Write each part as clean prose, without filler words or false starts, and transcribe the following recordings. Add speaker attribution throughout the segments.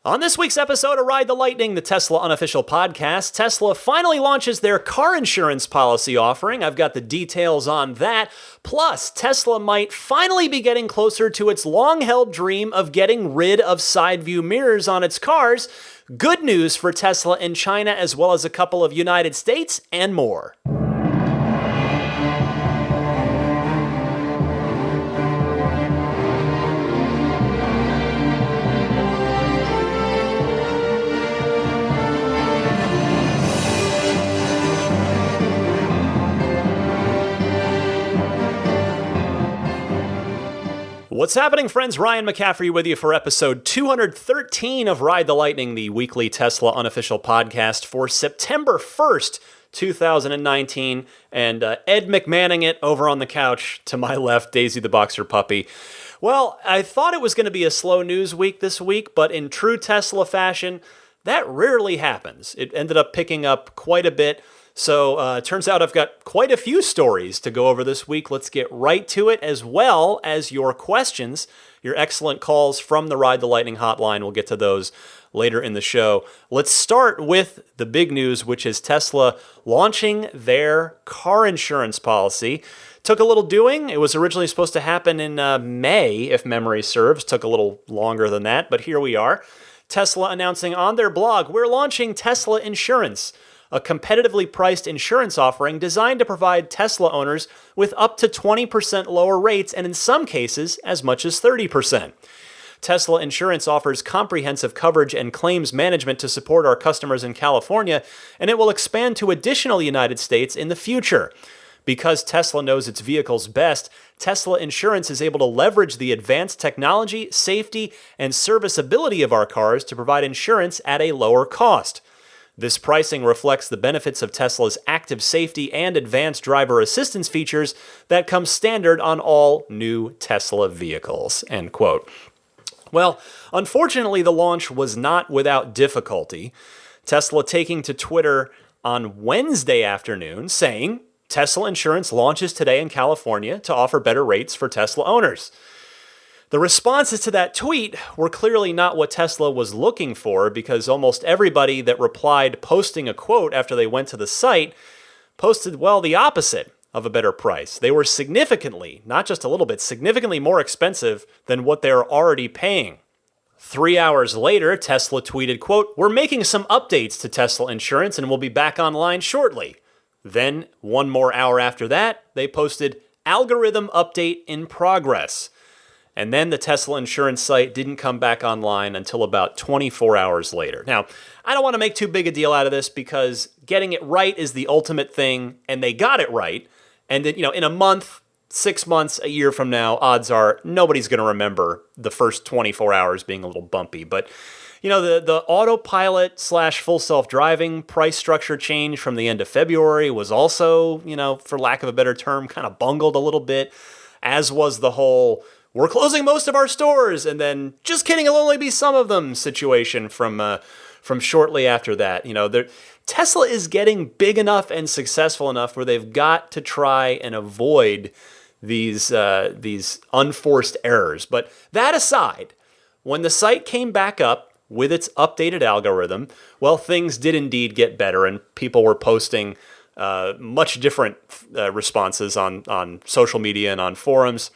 Speaker 1: On this week's episode of Ride the Lightning, the Tesla unofficial podcast, Tesla finally launches their car insurance policy offering. I've got the details on that. Plus, Tesla might finally be getting closer to its long-held dream of getting rid of Sideview mirrors on its cars. Good news for Tesla in China, as well as a couple of United States, and more. What's happening, friends? Ryan McCaffrey with you for episode 213 of Ride the Lightning, the weekly Tesla unofficial podcast for September 1st, 2019. And Ed McManning it over on the couch to my left, Daisy the Boxer Puppy. Well, I thought it was going to be a slow news week this week, but in true Tesla fashion, that rarely happens. It ended up picking up quite a bit. So it turns out I've got quite a few stories to go over this week. Let's get right to it, as well as your questions, your excellent calls from the Ride the Lightning hotline. We'll get to those later in the show. Let's start with the big news, which is Tesla launching their car insurance policy. Took a little doing. It was originally supposed to happen in May, if memory serves. Took a little longer than that, but here we are. Tesla announcing on their blog, we're launching Tesla Insurance, a competitively priced insurance offering designed to provide Tesla owners with up to 20% lower rates and in some cases as much as 30%. Tesla Insurance offers comprehensive coverage and claims management to support our customers in California, and it will expand to additional United States in the future. Because Tesla knows its vehicles best, Tesla Insurance is able to leverage the advanced technology, safety, and serviceability of our cars to provide insurance at a lower cost. This pricing reflects the benefits of Tesla's active safety and advanced driver assistance features that come standard on all new Tesla vehicles, end quote. Well, unfortunately, the launch was not without difficulty. Tesla taking to Twitter on Wednesday afternoon saying, Tesla Insurance launches today in California to offer better rates for Tesla owners. The responses to that tweet were clearly not what Tesla was looking for, because almost everybody that replied posting a quote after they went to the site posted, well, the opposite of a better price. They were significantly, not just a little bit, significantly more expensive than what they're already paying. 3 hours later, Tesla tweeted, quote, we're making some updates to Tesla Insurance and we'll be back online shortly. Then, 1 more hour after that, they posted, algorithm update in progress. And then the Tesla Insurance site didn't come back online until about 24 hours later. Now, I don't want to make too big a deal out of this because getting it right is the ultimate thing, and they got it right. And then, in a month, 6 months, a year from now, odds are nobody's going to remember the first 24 hours being a little bumpy. But, the Autopilot / full self-driving price structure change from the end of February was also, for lack of a better term, kind of bungled a little bit, as was the whole we're closing most of our stores, and then just kidding, it'll only be some of them situation from shortly after that. Tesla is getting big enough and successful enough where they've got to try and avoid these unforced errors. But that aside, when the site came back up with its updated algorithm, well, things did indeed get better, and people were posting much different responses on social media and on forums.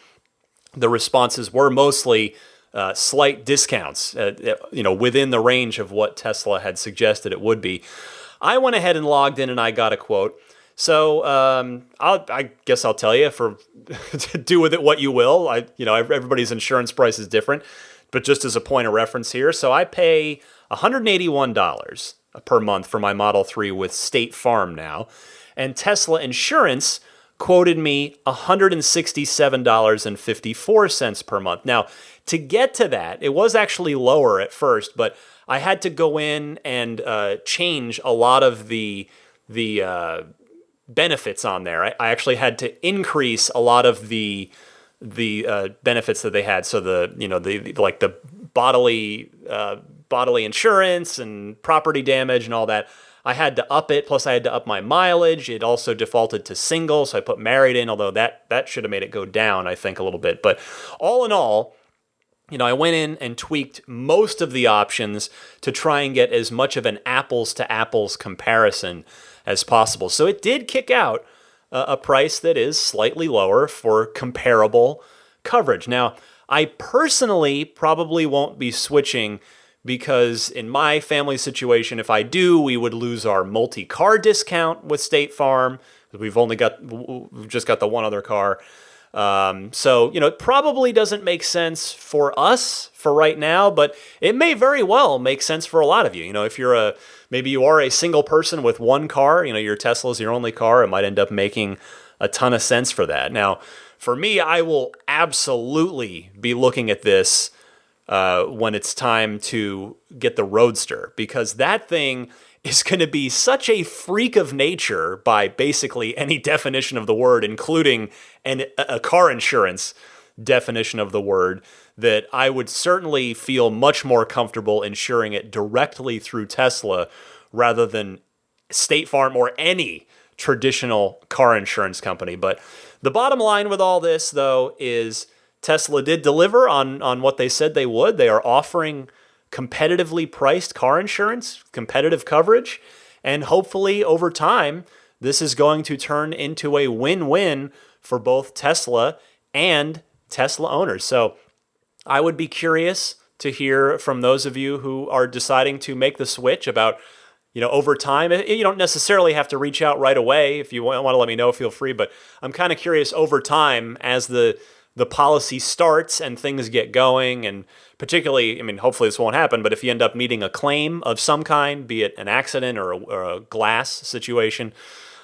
Speaker 1: The responses were mostly slight discounts, within the range of what Tesla had suggested it would be. I went ahead and logged in and I got a quote. So I guess I'll tell you, do with it what you will. Everybody's insurance price is different, but just as a point of reference here, so I pay $181 per month for my Model 3 with State Farm now, and Tesla Insurance quoted me $167.54 per month. Now, to get to that, it was actually lower at first, but I had to go in and change a lot of the benefits on there. I actually had to increase a lot of the benefits that they had. So the bodily insurance and property damage and all that. I had to up it, plus I had to up my mileage. It also defaulted to single, so I put married in, although that should have made it go down, I think, a little bit. But all in all, I went in and tweaked most of the options to try and get as much of an apples to apples comparison as possible. So it did kick out a price that is slightly lower for comparable coverage. Now, I personally probably won't be switching because in my family situation, if I do, we would lose our multi-car discount with State Farm. We've just got the one other car. So, it probably doesn't make sense for us for right now, but it may very well make sense for a lot of you. If maybe you are a single person with one car, your Tesla's your only car, it might end up making a ton of sense for that. Now, for me, I will absolutely be looking at this when it's time to get the Roadster, because that thing is going to be such a freak of nature by basically any definition of the word, including a car insurance definition of the word, that I would certainly feel much more comfortable insuring it directly through Tesla rather than State Farm or any traditional car insurance company. But the bottom line with all this, though, is Tesla did deliver on what they said they would. They are offering competitively priced car insurance, competitive coverage, and hopefully over time, this is going to turn into a win-win for both Tesla and Tesla owners. So I would be curious to hear from those of you who are deciding to make the switch about, over time. You don't necessarily have to reach out right away. If you want to let me know, feel free. But I'm kind of curious over time as the policy starts and things get going, and particularly, hopefully this won't happen, but if you end up needing a claim of some kind, be it an accident or a glass situation,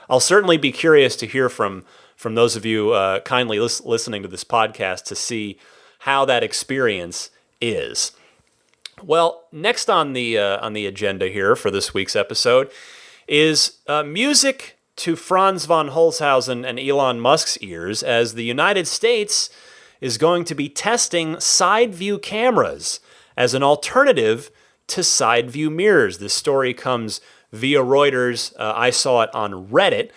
Speaker 1: I'll certainly be curious to hear from those of you kindly listening to this podcast to see how that experience is. Well, next on the agenda here for this week's episode is music to Franz von Holzhausen and Elon Musk's ears, as the United States is going to be testing Sideview cameras as an alternative to Sideview mirrors. This story comes via Reuters. I saw it on Reddit,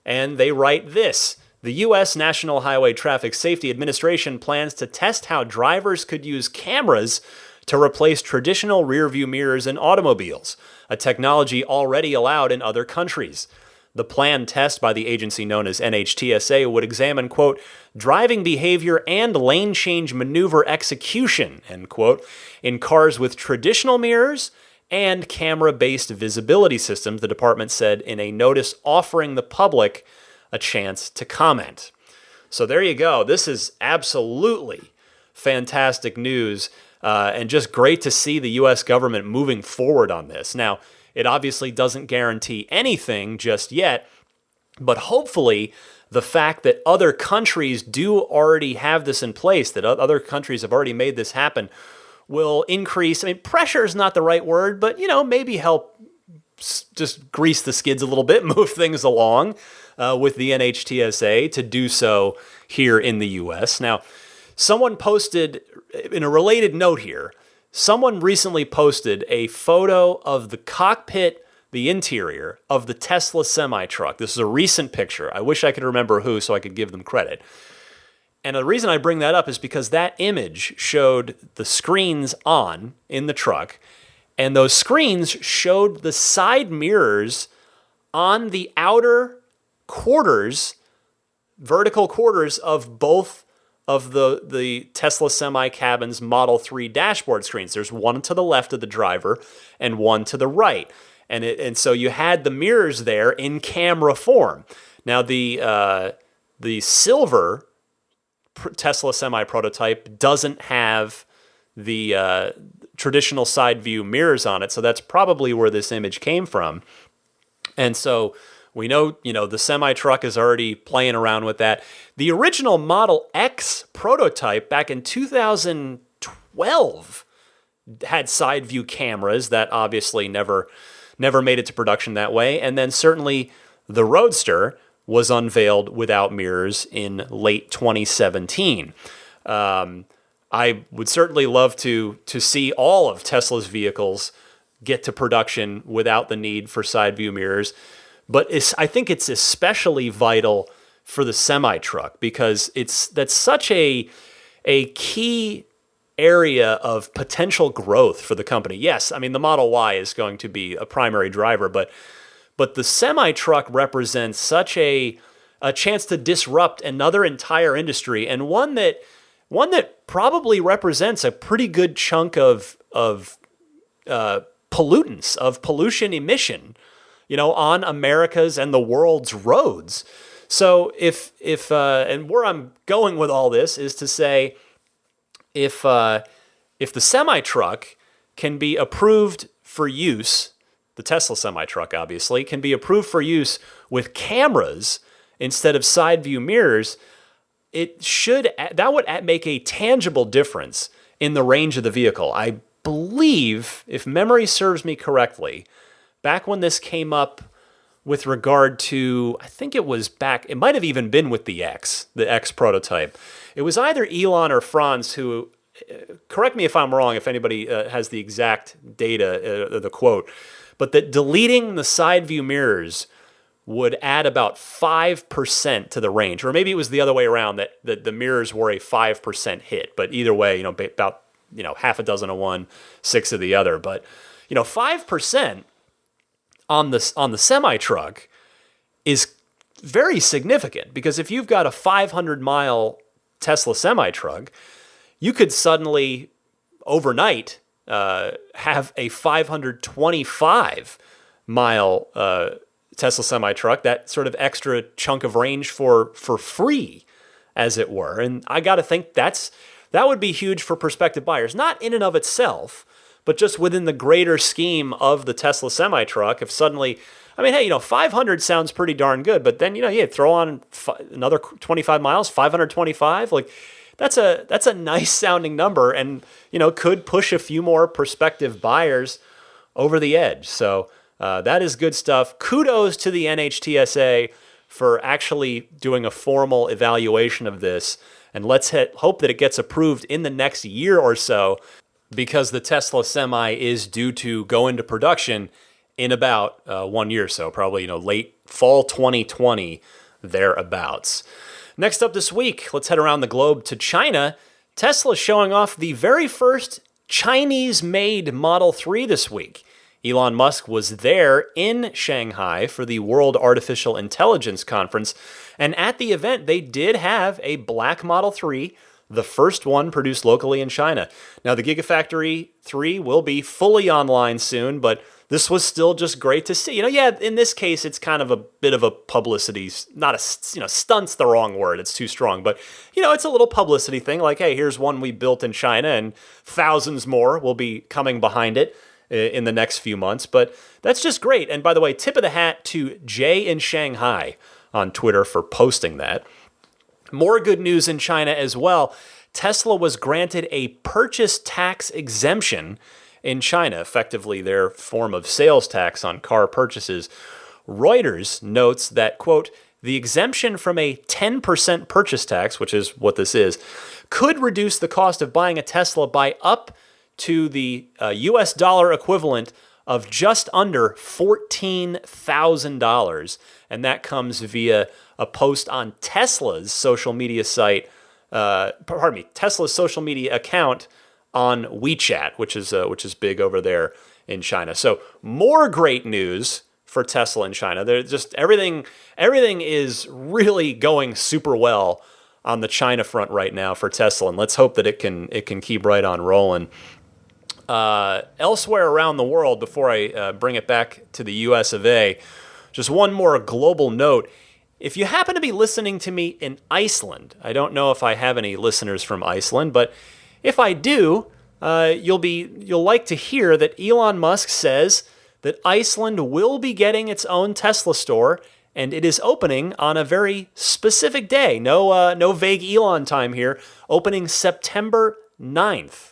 Speaker 1: and they write this. The U.S. National Highway Traffic Safety Administration plans to test how drivers could use cameras to replace traditional rearview mirrors in automobiles, a technology already allowed in other countries. The planned test by the agency known as NHTSA would examine, quote, driving behavior and lane change maneuver execution, end quote, in cars with traditional mirrors and camera-based visibility systems, the department said in a notice offering the public a chance to comment. So there you go. This is absolutely fantastic news, and just great to see the U.S. government moving forward on this. Now, it obviously doesn't guarantee anything just yet, but hopefully the fact that other countries do already have this in place, that other countries have already made this happen, will increase. Pressure is not the right word, but, maybe help just grease the skids a little bit, move things along with the NHTSA to do so here in the U.S. Now, someone posted, in a related note here, someone recently posted a photo of the cockpit, the interior of the Tesla semi-truck. This is a recent picture. I wish I could remember who so I could give them credit. And the reason I bring that up is because that image showed the screens on in the truck, and those screens showed the side mirrors on the outer quarters, vertical quarters of both of the Tesla semi-cabin's Model 3 dashboard screens. There's one to the left of the driver and one to the right. And so you had the mirrors there in camera form. Now, the silver Tesla semi-prototype doesn't have the traditional side view mirrors on it, so that's probably where this image came from. And so we know, the semi-truck is already playing around with that. The original Model X prototype back in 2012 had side view cameras that obviously never made it to production that way. And then certainly the Roadster was unveiled without mirrors in late 2017. I would certainly love to see all of Tesla's vehicles get to production without the need for side view mirrors. But I think it's especially vital for the semi-truck because that's such a key area of potential growth for the company. Yes, I mean, the Model Y is going to be a primary driver, but the semi-truck represents such a chance to disrupt another entire industry, and one that probably represents a pretty good chunk of pollutants, of pollution emission, on America's and the world's roads. So if and where I'm going with all this is to say, if the semi-truck can be approved for use, the Tesla semi-truck obviously can be approved for use with cameras instead of side view mirrors, that would make a tangible difference in the range of the vehicle. I believe, if memory serves me correctly, back when this came up with regard to, I think it might have even been with the X prototype. It was either Elon or Franz who, correct me if I'm wrong, if anybody has the exact data, the quote, but that deleting the side view mirrors would add about 5% to the range. Or maybe it was the other way around, that the mirrors were a 5% hit. But either way, about half a dozen of one, 6 of the other. But 5% on the semi-truck is very significant, because if you've got a 500-mile Tesla semi-truck, you could suddenly overnight have a 525-mile Tesla semi-truck, that sort of extra chunk of range for free, as it were. And I got to think that would be huge for prospective buyers, not in and of itself, but just within the greater scheme of the Tesla semi-truck. If suddenly, 500 sounds pretty darn good, but then, throw on another 25 miles, 525, that's a nice sounding number, and, could push a few more prospective buyers over the edge. So that is good stuff. Kudos to the NHTSA for actually doing a formal evaluation of this. And let's hope that it gets approved in the next year or so, because the Tesla Semi is due to go into production in about 1 year or so, probably late fall 2020, thereabouts. Next up this week, let's head around the globe to China. Tesla showing off the very first Chinese-made Model 3 this week. Elon Musk was there in Shanghai for the World Artificial Intelligence Conference, and at the event, they did have a black Model 3, the first one produced locally in China. Now, the Gigafactory 3 will be fully online soon, but this was still just great to see. In this case, it's kind of a bit of a publicity, stunt's the wrong word, it's too strong, but, it's a little publicity thing, like, hey, here's one we built in China, and thousands more will be coming behind it in the next few months, but that's just great. And by the way, tip of the hat to Jay in Shanghai on Twitter for posting that. More good news in China as well. Tesla was granted a purchase tax exemption in China, effectively their form of sales tax on car purchases. Reuters notes that, quote, the exemption from a 10% purchase tax, which is what this is, could reduce the cost of buying a Tesla by up to the US dollar equivalent of just under $14,000. And that comes via a post on Tesla's social media site, Tesla's social media account on WeChat, which is big over there in China. So more great news for Tesla in China. They're just everything is really going super well on the China front right now for Tesla, and let's hope that it can keep right on rolling. Elsewhere around the world, before I bring it back to the US of A, just one more global note. If you happen to be listening to me in Iceland, I don't know if I have any listeners from Iceland, but if I do, you'll like to hear that Elon Musk says that Iceland will be getting its own Tesla store, and it is opening on a very specific day. No vague Elon time here. Opening September 9th.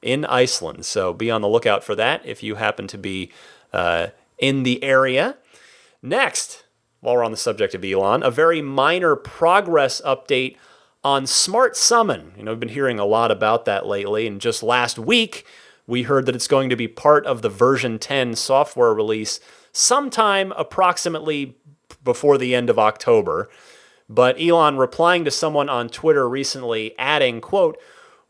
Speaker 1: In Iceland. So be on the lookout for that if you happen to be in the area. Next, while we're on the subject of Elon, a very minor progress update on Smart Summon. We've been hearing a lot about that lately, and just last week, we heard that it's going to be part of the version 10 software release sometime approximately before the end of October. But Elon replying to someone on Twitter recently, adding, quote,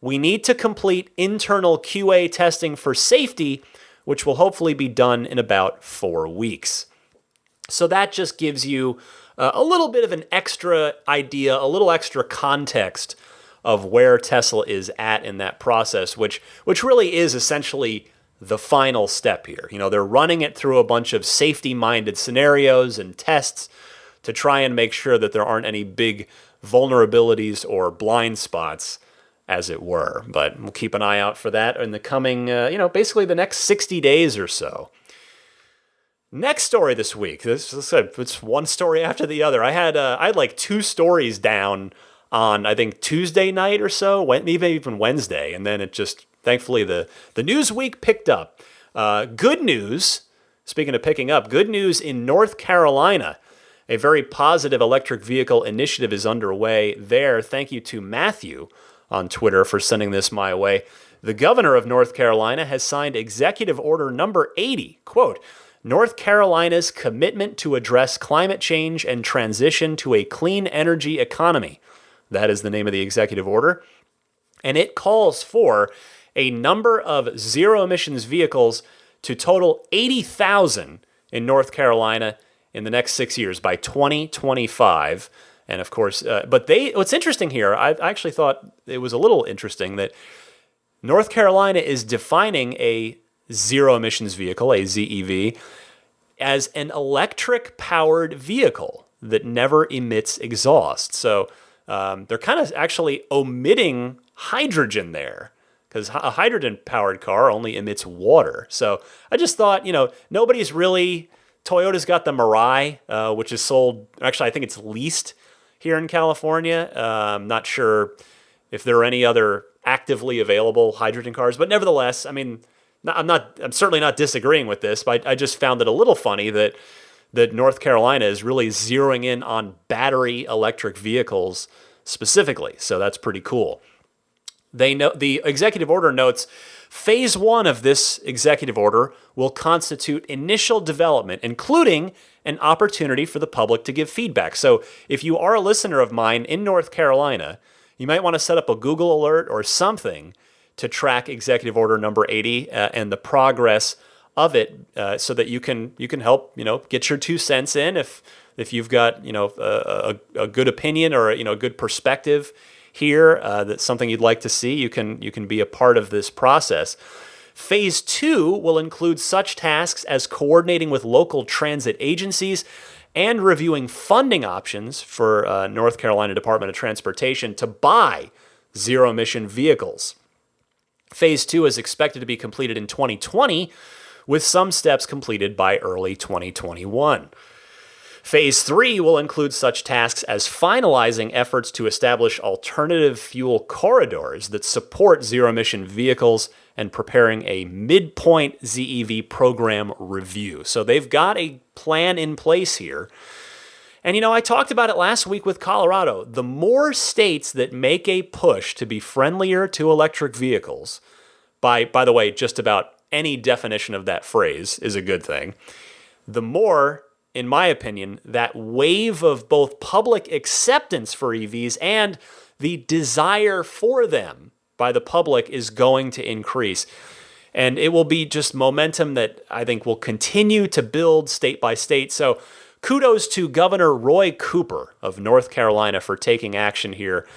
Speaker 1: we need to complete internal QA testing for safety, which will hopefully be done in about 4 weeks. So that just gives you a little bit of an extra idea, a little extra context of where Tesla is at in that process, which really is essentially the final step here. They're running it through a bunch of safety-minded scenarios and tests to try and make sure that there aren't any big vulnerabilities or blind spots, as it were. But we'll keep an eye out for that in the coming, basically the next 60 days or so. Next story this week. It's one story after the other. I had like 2 stories down on, I think, Tuesday night or so, maybe even Wednesday, and then it just, thankfully, the news week picked up. Good news, speaking of picking up, good news in North Carolina. A very positive electric vehicle initiative is underway there. Thank you to Matthew on Twitter for sending this my way. The governor of North Carolina has signed Executive Order number 80, quote, North Carolina's commitment to address climate change and transition to a clean energy economy. That is the name of the executive order. And it calls for a number of zero-emissions vehicles to total 80,000 in North Carolina in the next 6 years by 2025. And of course, what's interesting here, I actually thought it was a little interesting that North Carolina is defining a zero-emissions vehicle, a ZEV, as an electric-powered vehicle that never emits exhaust. So they're kind of actually omitting hydrogen there, because a hydrogen-powered car only emits water. So I just thought, nobody's really... Toyota's got the Mirai, which is sold... Actually, I think it's leased here in California. I'm not sure if there are any other actively available hydrogen cars, but nevertheless, I mean, I'm certainly not disagreeing with this, but I just found it a little funny that North Carolina is really zeroing in on battery electric vehicles specifically. So that's pretty cool. The executive order notes, phase 1 of this executive order will constitute initial development, including an opportunity for the public to give feedback. So if you are a listener of mine in North Carolina, you might want to set up a Google alert or something to track executive order number 80 and the progress of it, so that you can help get your 2 cents in if you've got a good opinion or a good perspective here, that's something you'd like to see. You can be a part of this process. Phase 2 will include such tasks as coordinating with local transit agencies and reviewing funding options for North Carolina Department of Transportation to buy zero-emission vehicles. Phase 2 is expected to be completed in 2020, with some steps completed by early 2021. Phase 3 will include such tasks as finalizing efforts to establish alternative fuel corridors that support zero-emission vehicles and preparing a midpoint ZEV program review. So they've got a plan in place here. And I talked about it last week with Colorado. The more states that make a push to be friendlier to electric vehicles, by the way, just about any definition of that phrase is a good thing, the more, in my opinion, that wave of both public acceptance for EVs and the desire for them by the public is going to increase. And it will be just momentum that I think will continue to build state by state. So kudos to Governor Roy Cooper of North Carolina for taking action here.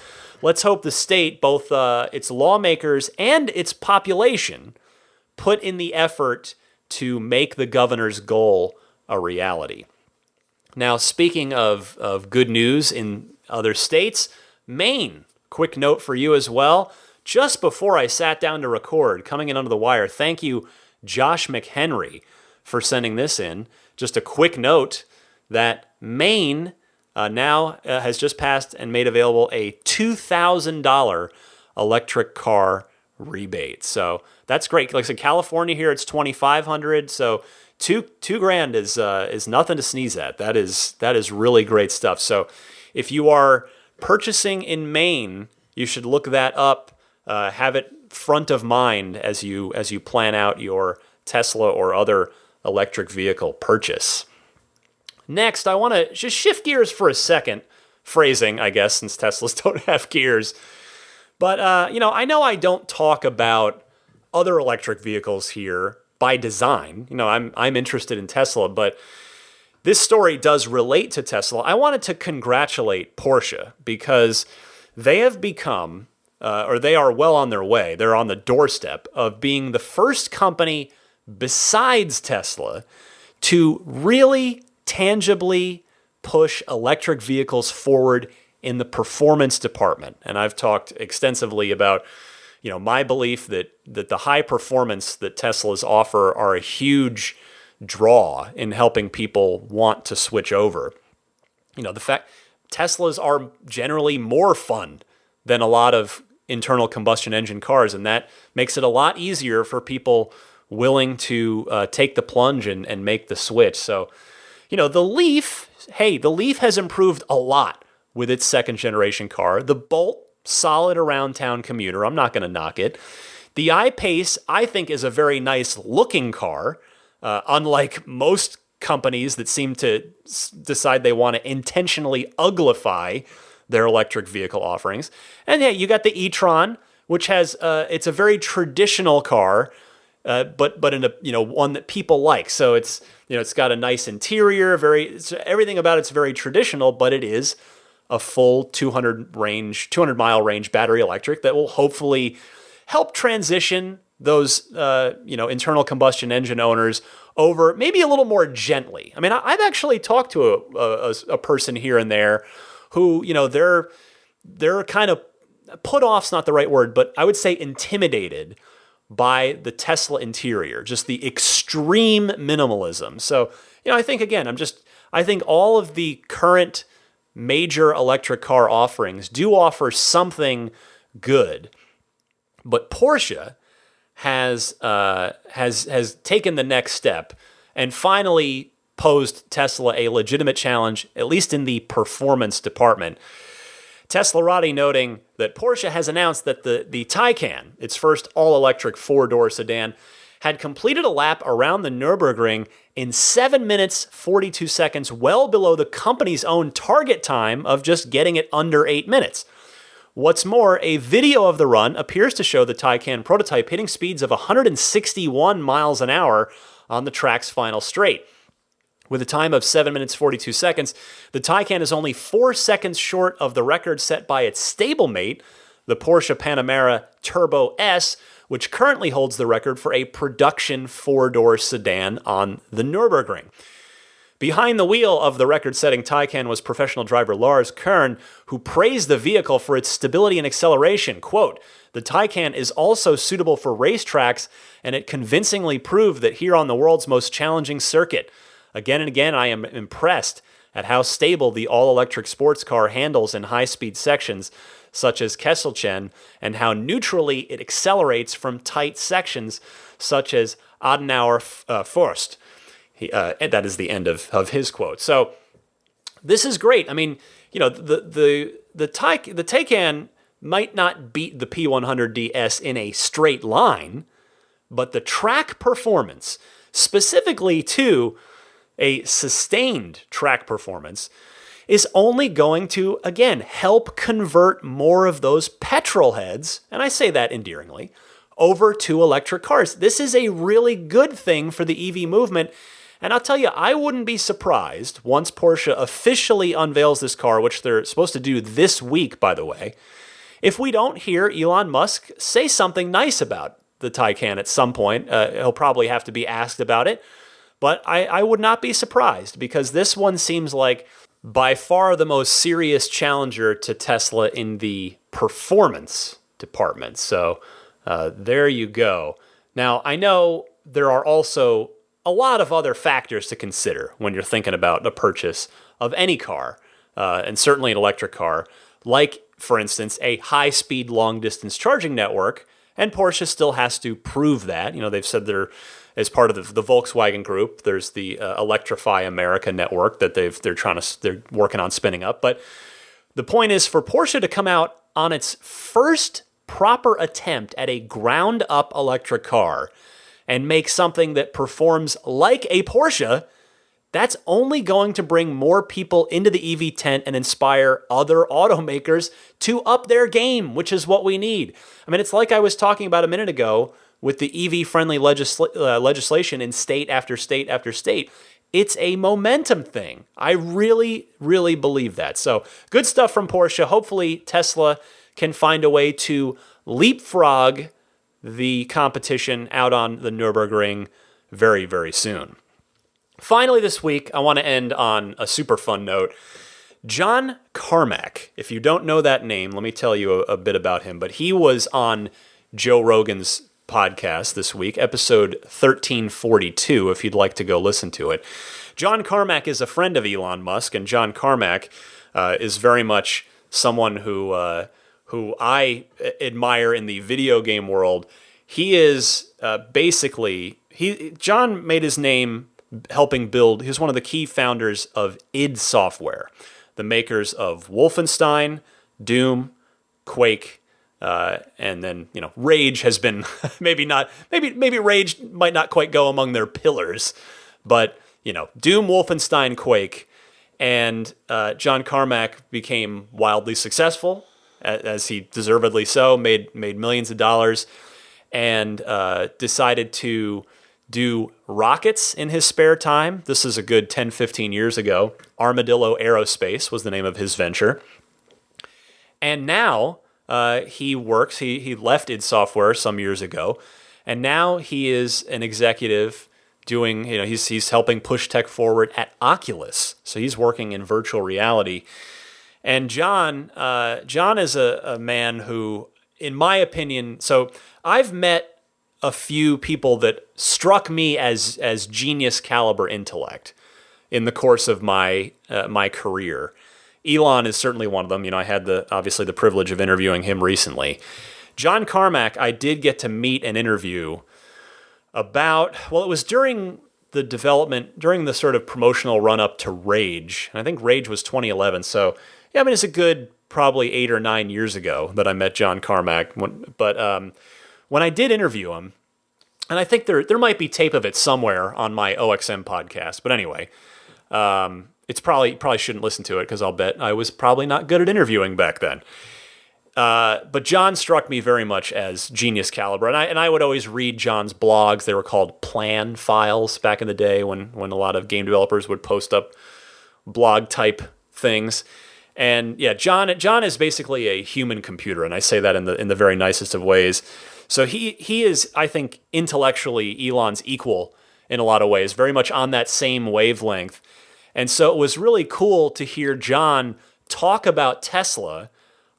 Speaker 1: Let's hope the state, both its lawmakers and its population, put in the effort to make the governor's goal a reality. Now, speaking of good news in other states, Maine, quick note for you as well. Just before I sat down to record, coming in under the wire, thank you, Josh McHenry, for sending this in. Just a quick note that Maine now has just passed and made available a $2,000 electric car rebate. So that's great. Like I said, California here, it's $2,500. So $2,000 is nothing to sneeze at. That is really great stuff. So if you are purchasing in Maine, you should look that up. Have it front of mind as you plan out your Tesla or other electric vehicle purchase. Next, I want to just shift gears for a second. Phrasing, I guess, since Teslas don't have gears. But, I know I don't talk about other electric vehicles here by design. I'm interested in Tesla, but this story does relate to Tesla. I wanted to congratulate Porsche because they have become, or they are well on their way, they're on the doorstep of being the first company besides Tesla to really tangibly push electric vehicles forward in the performance department. And I've talked extensively about, my belief that the high performance that Teslas offer are a huge draw in helping people want to switch over. The fact Teslas are generally more fun than a lot of internal combustion engine cars, and that makes it a lot easier for people willing to take the plunge and make the switch. So, the Leaf has improved a lot with its second generation car. The Bolt, solid around town commuter. I'm not going to knock it. The I-Pace, I think, is a very nice looking car, unlike most companies that seem to decide they want to intentionally uglify their electric vehicle offerings. And yeah, you got the e-tron, which has it's a very traditional car, but in a one that people like. So it's got a nice interior, everything about it's very traditional, but it is a full 200 mile range battery electric that will hopefully help transition those internal combustion engine owners over maybe a little more gently. I mean, I've actually talked to a person here and there who they're kind of put off's not the right word, but I would say intimidated by the Tesla interior, just the extreme minimalism. So I think I think all of the current major electric car offerings do offer something good, but Porsche has taken the next step and finally posed Tesla a legitimate challenge, at least in the performance department. Teslarati noting that Porsche has announced that the Taycan, its first all-electric four-door sedan, had completed a lap around the Nürburgring in 7 minutes, 42 seconds, well below the company's own target time of just getting it under 8 minutes. What's more, a video of the run appears to show the Taycan prototype hitting speeds of 161 miles an hour on the track's final straight. With a time of 7 minutes, 42 seconds, the Taycan is only 4 seconds short of the record set by its stablemate, the Porsche Panamera Turbo S, which currently holds the record for a production four-door sedan on the Nürburgring. Behind the wheel of the record-setting Taycan was professional driver Lars Kern, who praised the vehicle for its stability and acceleration. Quote, "The Taycan is also suitable for racetracks, and it convincingly proved that here on the world's most challenging circuit. Again and again, I am impressed at how stable the all-electric sports car handles in high-speed sections, such as Kesselchen, and how neutrally it accelerates from tight sections, such as Adenauer Forst." That is the end of his quote. So this is great. I mean, the Taycan might not beat the P100DS in a straight line, but the track performance, specifically to a sustained track performance, is only going to, again, help convert more of those petrol heads, and I say that endearingly, over to electric cars. This is a really good thing for the EV movement. And I'll tell you, I wouldn't be surprised once Porsche officially unveils this car, which they're supposed to do this week, by the way, if we don't hear Elon Musk say something nice about the Taycan at some point. He'll probably have to be asked about it. But I would not be surprised, because this one seems like by far the most serious challenger to Tesla in the performance department. So there you go. Now, I know there are also a lot of other factors to consider when you're thinking about the purchase of any car, and certainly an electric car, like, for instance, a high-speed long-distance charging network, and Porsche still has to prove that. They've said they're, as part of the Volkswagen Group, there's the Electrify America network that they're working on spinning up. But the point is, for Porsche to come out on its first proper attempt at a ground-up electric car and make something that performs like a Porsche that's only going to bring more people into the EV tent and inspire other automakers to up their game, which is what we need. I mean, it's like I was talking about a minute ago with the EV-friendly legislation in state after state after state. It's a momentum thing. I really, really believe that. So good stuff from Porsche. Hopefully Tesla can find a way to leapfrog the competition out on the Nürburgring very, very soon. Finally this week, I want to end on a super fun note. John Carmack, if you don't know that name, let me tell you a bit about him. But he was on Joe Rogan's podcast this week, episode 1342, if you'd like to go listen to it. John Carmack is a friend of Elon Musk, and John Carmack is very much someone who I admire in the video game world. He is John made his name helping build. He was one of the key founders of id Software, the makers of Wolfenstein, Doom, Quake, and then Rage has been maybe Rage might not quite go among their pillars, but Doom, Wolfenstein, Quake, and John Carmack became wildly successful, as he deservedly so, made millions of dollars, and decided to do rockets in his spare time. This is a good 10, 15 years ago. Armadillo Aerospace was the name of his venture. And now he works, he left id Software some years ago, and now he is an executive doing, he's helping push tech forward at Oculus. So he's working in virtual reality. And John is a man who, in my opinion, so I've met a few people that struck me as genius caliber intellect in the course of my career. Elon is certainly one of them. I had obviously the privilege of interviewing him recently. John Carmack, I did get to meet and interview it was during the development, during the sort of promotional run up to Rage. And I think Rage was 2011. So yeah, it's a good probably 8 or 9 years ago that I met John Carmack. But when I did interview him, and I think there might be tape of it somewhere on my OXM podcast, but anyway, it's probably shouldn't listen to it because I'll bet I was probably not good at interviewing back then. But John struck me very much as genius caliber, and I would always read John's blogs. They were called plan files back in the day when a lot of game developers would post up blog type things. And yeah, John is basically a human computer, and I say that in the very nicest of ways. So he is, I think, intellectually Elon's equal in a lot of ways, very much on that same wavelength. And so it was really cool to hear John talk about Tesla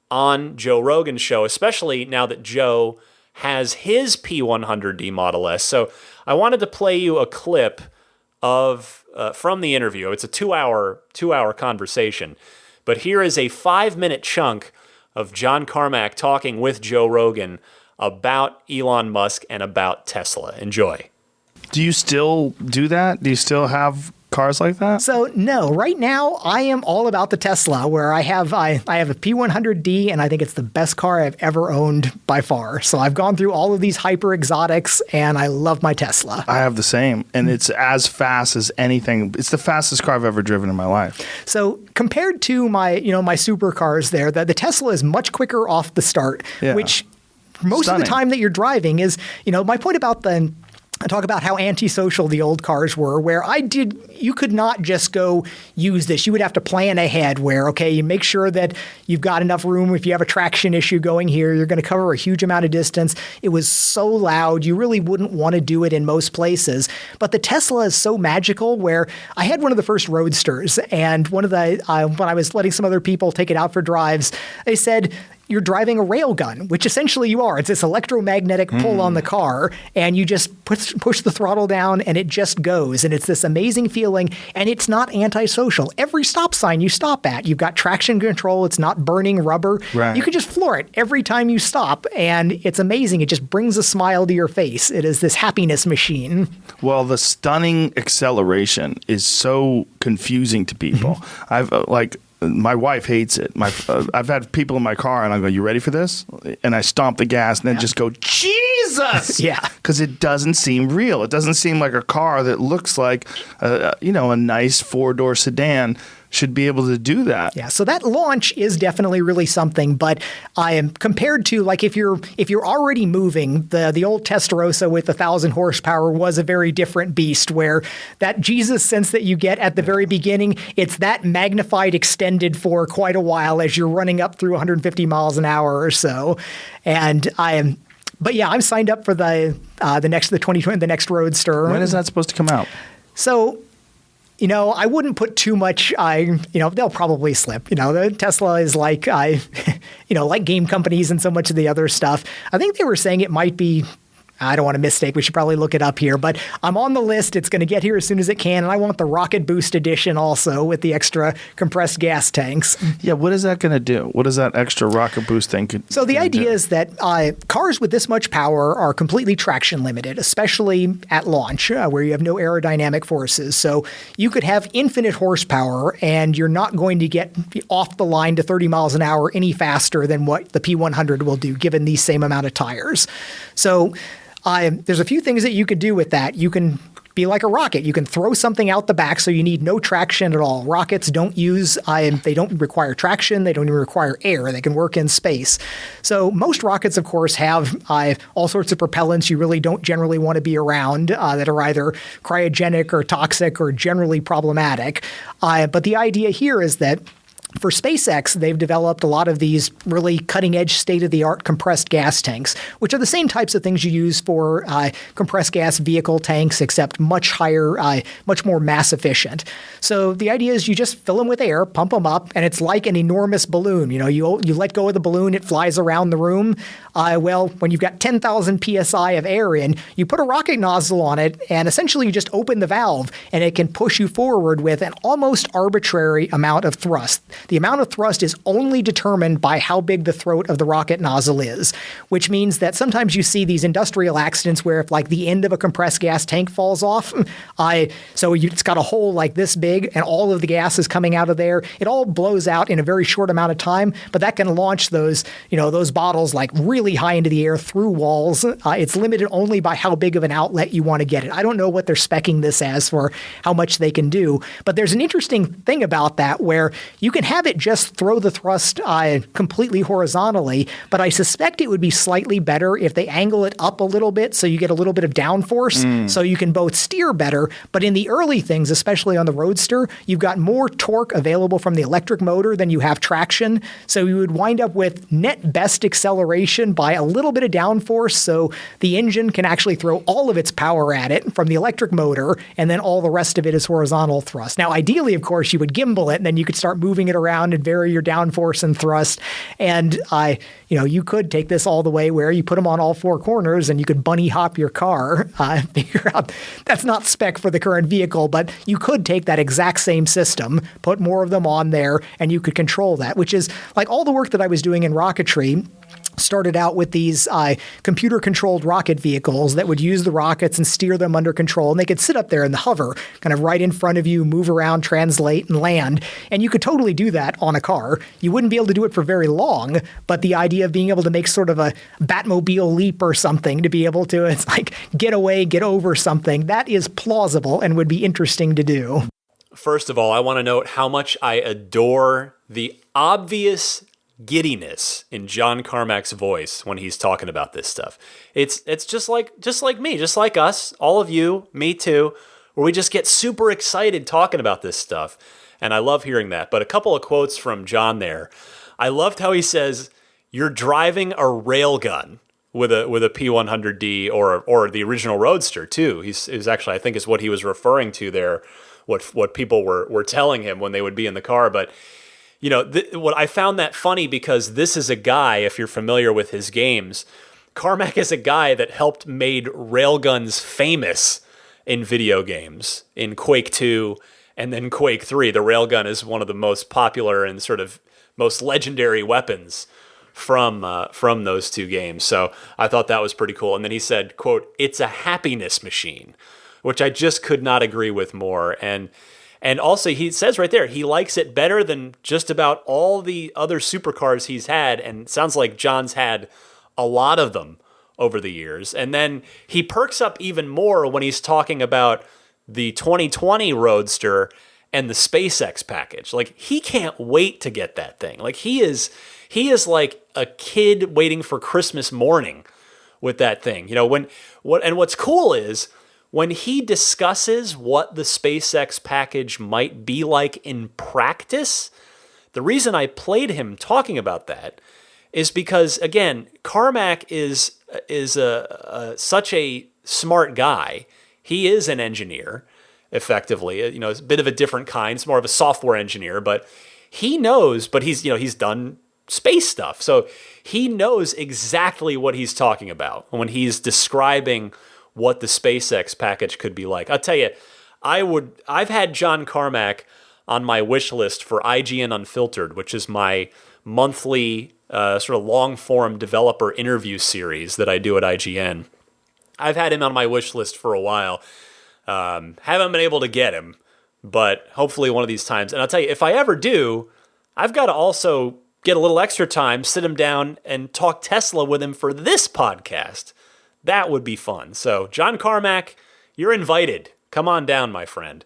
Speaker 1: on Joe Rogan's show, especially now that Joe has his P100D Model S. So I wanted to play you a clip from the interview. It's a two-hour conversation. But here is a 5-minute chunk of John Carmack talking with Joe Rogan about Elon Musk and about Tesla. Enjoy.
Speaker 2: Do you still do that? Do you still have cars like that?
Speaker 3: So no, right now I am all about the Tesla, where I have a P100D, and I think it's the best car I've ever owned by far. So I've gone through all of these hyper exotics, and I love my Tesla.
Speaker 2: I have the same, and it's as fast as anything. It's the fastest car I've ever driven in my life.
Speaker 3: So compared to my supercars, the Tesla is much quicker off the start, which most of the time that you're driving is, my point about I talk about how antisocial the old cars were, where you could not just go use this. You would have to plan ahead where, okay, you make sure that you've got enough room. If you have a traction issue going here, you're going to cover a huge amount of distance. It was so loud, you really wouldn't want to do it in most places. But the Tesla is so magical, where I had one of the first Roadsters, and when I was letting some other people take it out for drives, they said, you're driving a railgun, which essentially you are. It's this electromagnetic pull on the car, and you just push the throttle down, and it just goes. And it's this amazing feeling, and it's not antisocial. Every stop sign you stop at, you've got traction control. It's not burning rubber.
Speaker 2: Right.
Speaker 3: You can just floor it every time you stop, and it's amazing. It just brings a smile to your face. It is this happiness machine.
Speaker 2: Well, the stunning acceleration is so confusing to people. My wife hates it. I've had people in my car, and I go, "You ready for this?" And I stomp the gas, and then just go, Jesus! Jesus!
Speaker 3: Yeah.
Speaker 2: Because it doesn't seem real. It doesn't seem like a car that looks like, a nice four-door sedan should be able to do that.
Speaker 3: Yeah, so that launch is definitely really something, but I am compared to like if you're already moving, the old Testarossa with 1,000 horsepower was a very different beast, where that Jesus sense that you get at the very beginning, it's that magnified, extended for quite a while as you're running up through 150 miles an hour or so. And I'm signed up for the next Roadster.
Speaker 2: When is that supposed to come out?
Speaker 3: So, I wouldn't put too much, they'll probably slip. The Tesla is like, like game companies and so much of the other stuff. I think they were saying it might be, I don't want to mistake. We should probably look it up here, but I'm on the list. It's going to get here as soon as it can. And I want the Rocket Boost edition also with the extra compressed gas tanks.
Speaker 2: Yeah. What is that going to do? What is that extra Rocket Boost thing?
Speaker 3: So the idea is that cars with this much power are completely traction limited, especially at launch where you have no aerodynamic forces. So you could have infinite horsepower and you're not going to get off the line to 30 miles an hour any faster than what the P100 will do given the same amount of tires. So there's a few things that you could do with that. You can be like a rocket. You can throw something out the back so you need no traction at all. Rockets don't they don't require traction. They don't even require air. They can work in space. So most rockets, of course, have all sorts of propellants you really don't generally want to be around that are either cryogenic or toxic or generally problematic. But the idea here is that for SpaceX, they've developed a lot of these really cutting-edge, state-of-the-art compressed gas tanks, which are the same types of things you use for compressed gas vehicle tanks, except much higher, much more mass efficient. So the idea is you just fill them with air, pump them up, and it's like an enormous balloon. You let go of the balloon, it flies around the room. When you've got 10,000 psi of air in, you put a rocket nozzle on it, and essentially you just open the valve, and it can push you forward with an almost arbitrary amount of thrust. The amount of thrust is only determined by how big the throat of the rocket nozzle is, which means that sometimes you see these industrial accidents where if like the end of a compressed gas tank falls off, it's got a hole like this big and all of the gas is coming out of there. It all blows out in a very short amount of time, but that can launch those bottles like really high into the air through walls. It's limited only by how big of an outlet you want to get it. I don't know what they're speccing this as for how much they can do, but there's an interesting thing about that where you can have it just throw the thrust completely horizontally, but I suspect it would be slightly better if they angle it up a little bit so you get a little bit of downforce so you can both steer better. But in the early things, especially on the Roadster, you've got more torque available from the electric motor than you have traction. So you would wind up with net best acceleration by a little bit of downforce so the engine can actually throw all of its power at it from the electric motor, and then all the rest of it is horizontal thrust. Now, ideally, of course, you would gimbal it, and then you could start moving it around and vary your downforce and thrust. And you could take this all the way where you put them on all four corners and you could bunny hop your car. Figure out that's not spec for the current vehicle, but you could take that exact same system, put more of them on there, and you could control that, which is like all the work that I was doing in rocketry started out with these computer-controlled rocket vehicles that would use the rockets and steer them under control. And they could sit up there in the hover, kind of right in front of you, move around, translate, and land. And you could totally do that on a car. You wouldn't be able to do it for very long, but the idea of being able to make sort of a Batmobile leap or something to be able to, it's like, get away, get over something, that is plausible and would be interesting to do.
Speaker 1: First of all, I want to note how much I adore the obvious giddiness in John Carmack's voice when he's talking about this stuff. It's just like me, just like us, all of you, me too, where we just get super excited talking about this stuff. And I love hearing that. But a couple of quotes from John there. I loved how he says, "You're driving a railgun with a P100D or the original Roadster too." Is actually, I think, is what he was referring to there. What people were telling him when they would be in the car, but. What I found that funny because this is a guy, if you're familiar with his games, Carmack is a guy that helped made railguns famous in video games, in Quake 2 and then Quake 3. The railgun is one of the most popular and sort of most legendary weapons from those two games. So I thought that was pretty cool. And then he said, quote, "It's a happiness machine," which I just could not agree with more. And also, he says right there, he likes it better than just about all the other supercars he's had. And it sounds like John's had a lot of them over the years. And then he perks up even more when he's talking about the 2020 Roadster and the SpaceX package. Like, he can't wait to get that thing. Like, he is like a kid waiting for Christmas morning with that thing. You know, what's cool is when he discusses what the SpaceX package might be like in practice. The reason I played him talking about that is because, again, Carmack is such a smart guy. He is an engineer, effectively. You know, it's a bit of a different kind. It's more of a software engineer, but he knows. But he's done space stuff, so he knows exactly what he's talking about when he's describing what the SpaceX package could be like. I'll tell you, I've had John Carmack on my wish list for IGN Unfiltered, which is my monthly sort of long-form developer interview series that I do at IGN. I've had him on my wish list for a while. Haven't been able to get him, but hopefully one of these times. And I'll tell you, if I ever do, I've got to also get a little extra time, sit him down, and talk Tesla with him for this podcast. That would be fun. So, John Carmack, you're invited. Come on down, my friend.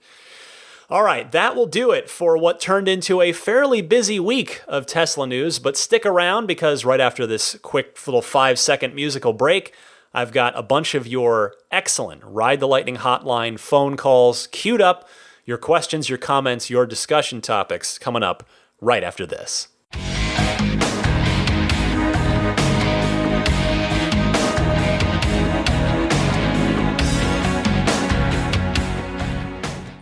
Speaker 1: All right, that will do it for what turned into a fairly busy week of Tesla news, but stick around because right after this quick little 5-second musical break, I've got a bunch of your excellent Ride the Lightning hotline phone calls queued up, your questions, your comments, your discussion topics coming up right after this.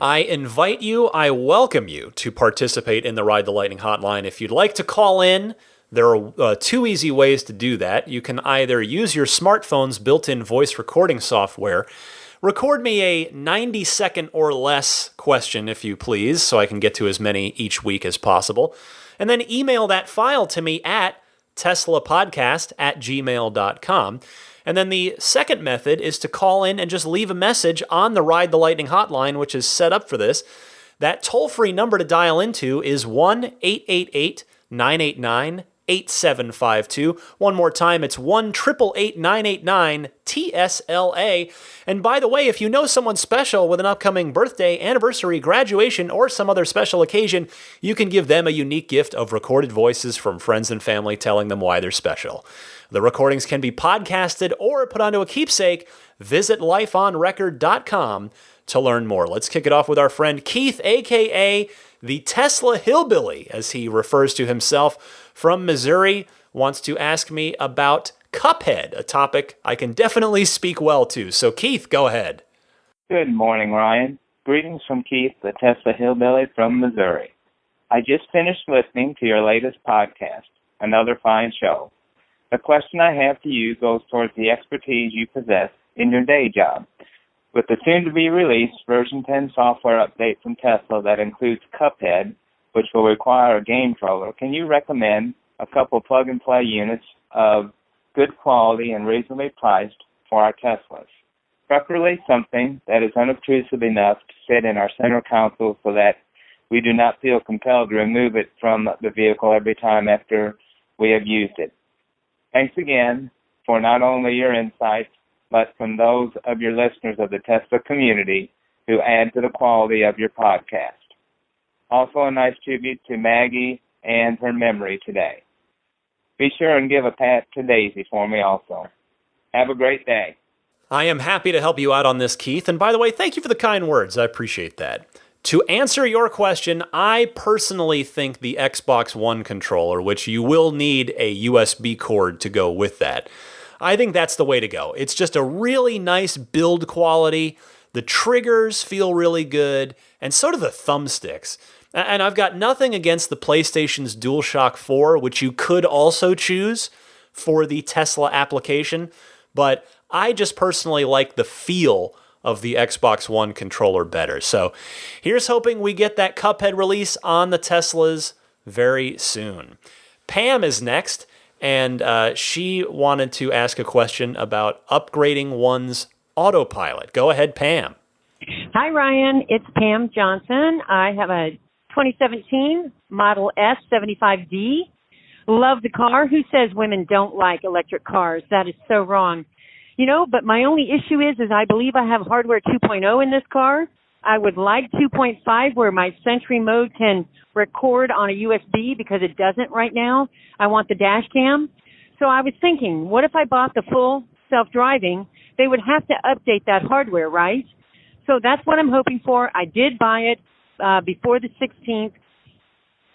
Speaker 1: I invite you, I welcome you to participate in the Ride the Lightning hotline. If you'd like to call in, there are two easy ways to do that. You can either use your smartphone's built-in voice recording software, record me a 90-second or less question, if you please, so I can get to as many each week as possible, and then email that file to me at teslapodcast@gmail.com. And then the second method is to call in and just leave a message on the Ride the Lightning hotline, which is set up for this. That toll-free number to dial into is 1-888-989-8752. One more time, it's 1-888-989-TSLA. And by the way, if you know someone special with an upcoming birthday, anniversary, graduation, or some other special occasion, you can give them a unique gift of recorded voices from friends and family telling them why they're special. The recordings can be podcasted or put onto a keepsake. Visit lifeonrecord.com to learn more. Let's kick it off with our friend Keith, a.k.a. the Tesla Hillbilly, as he refers to himself, from Missouri, wants to ask me about Cuphead, a topic I can definitely speak well to. So, Keith, go ahead.
Speaker 4: Good morning, Ryan. Greetings from Keith, the Tesla Hillbilly from Missouri. I just finished listening to your latest podcast, another fine show. The question I have to you goes towards the expertise you possess in your day job. With the soon-to-be-released version 10 software update from Tesla that includes Cuphead, which will require a game controller, can you recommend a couple plug-and-play units of good quality and reasonably priced for our Teslas? Preferably something that is unobtrusive enough to sit in our center console so that we do not feel compelled to remove it from the vehicle every time after we have used it. Thanks again for not only your insights, but from those of your listeners of the Tesla community who add to the quality of your podcast. Also a nice tribute to Maggie and her memory today. Be sure and give a pat to Daisy for me also. Have a great day.
Speaker 1: I am happy to help you out on this, Keith. And by the way, thank you for the kind words. I appreciate that. To answer your question, I personally think the Xbox One controller, which you will need a USB cord to go with that, I think that's the way to go. It's just a really nice build quality. The triggers feel really good, and so do the thumbsticks. And I've got nothing against the PlayStation's DualShock 4, which you could also choose for the Tesla application, but I just personally like the feel of the Xbox One controller better. So here's hoping we get that Cuphead release on the Teslas very soon. Pam is next, and she wanted to ask a question about upgrading one's Autopilot. Go ahead, Pam.
Speaker 5: Hi, Ryan. It's Pam Johnson. I have a 2017 Model S 75D. Love the car. Who says women don't like electric cars? That is so wrong. But my only issue is I believe I have hardware 2.0 in this car. I would like 2.5 where my Sentry mode can record on a USB because it doesn't right now. I want the dash cam. So I was thinking, what if I bought the full self-driving? They would have to update that hardware, right? So that's what I'm hoping for. I did buy it before the 16th,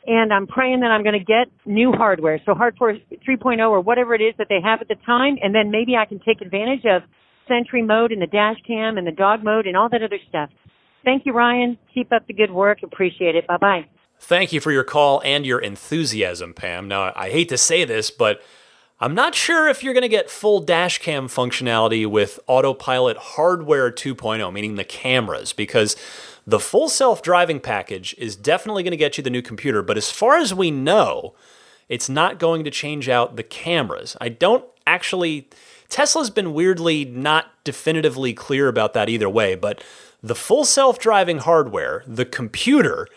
Speaker 5: and I'm praying that I'm going to get new hardware, so hardware 3.0 or whatever it is that they have at the time, and then maybe I can take advantage of Sentry mode and the dash cam and the dog mode and all that other stuff. Thank you, Ryan. Keep up the good work. Appreciate it. Bye-bye.
Speaker 1: Thank you for your call and your enthusiasm, Pam. Now, I hate to say this, but I'm not sure if you're going to get full dash cam functionality with Autopilot hardware 2.0, meaning the cameras, because the full self-driving package is definitely going to get you the new computer, but as far as we know, it's not going to change out the cameras. Tesla's been weirdly not definitively clear about that either way, but the full self-driving hardware, the computer,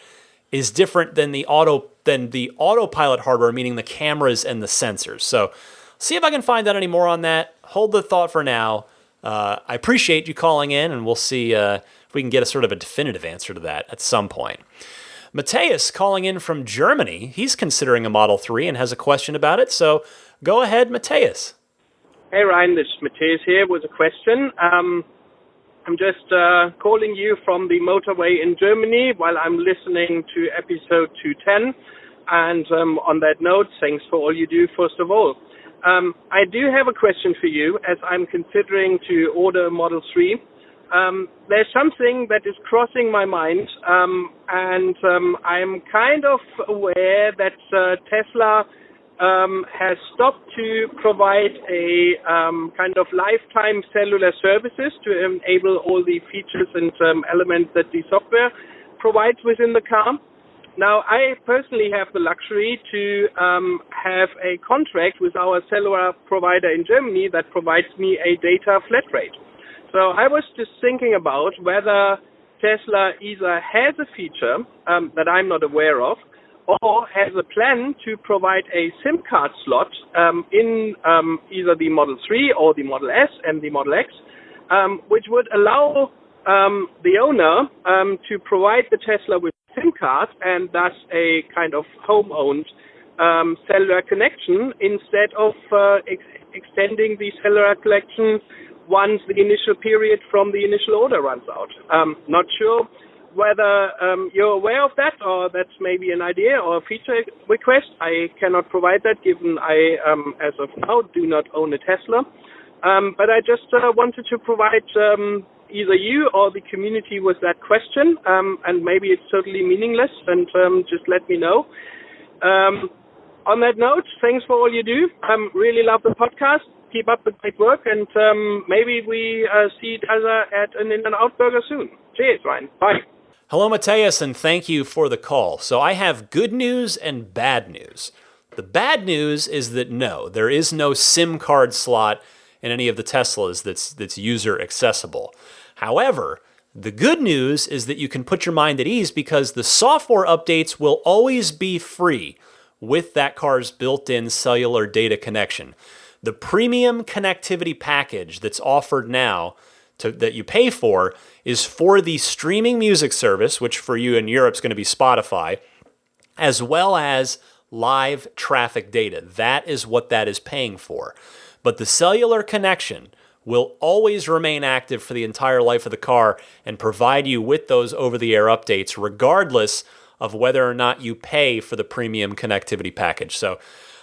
Speaker 1: is different than the Autopilot hardware, meaning the cameras and the sensors. So see if I can find out any more on that. Hold the thought for now. I appreciate you calling in, and we'll see if we can get a sort of a definitive answer to that at some point. Matthias calling in from Germany. He's considering a Model 3 and has a question about it. So go ahead, Matthias.
Speaker 6: Hey, Ryan. This is Matthias here with a question. I'm just calling you from the motorway in Germany while I'm listening to episode 210. And on that note, thanks for all you do, first of all. I do have a question for you as I'm considering to order a Model 3. There's something that is crossing my mind, and I'm kind of aware that Tesla has stopped to provide a kind of lifetime cellular services to enable all the features and elements that the software provides within the car. Now, I personally have the luxury to have a contract with our cellular provider in Germany that provides me a data flat rate. So I was just thinking about whether Tesla either has a feature that I'm not aware of, or has a plan to provide a SIM card slot in either the Model 3 or the Model S and the Model X, which would allow the owner to provide the Tesla with SIM card and thus a kind of home-owned cellular connection instead of extending the cellular connection once the initial period from the initial order runs out. Not sure whether you're aware of that, or that's maybe an idea or a feature request. I cannot provide that given I, as of now, do not own a Tesla. But I just wanted to provide either you or the community with that question, and maybe it's totally meaningless, and just let me know. On that note, thanks for all you do. Really love the podcast. Keep up the great work, and maybe we see each other at an In-N-Out Burger soon. Cheers, Ryan. Bye.
Speaker 1: Hello, Matthias, and thank you for the call. So I have good news and bad news. The bad news is that no, there is no SIM card slot in any of the Teslas that's user accessible. However, the good news is that you can put your mind at ease because the software updates will always be free with that car's built-in cellular data connection. The premium connectivity package that's offered now that you pay for is for the streaming music service, which for you in Europe is going to be Spotify, as well as live traffic data. That is what that is paying for. But the cellular connection will always remain active for the entire life of the car and provide you with those over-the-air updates regardless of whether or not you pay for the premium connectivity package. So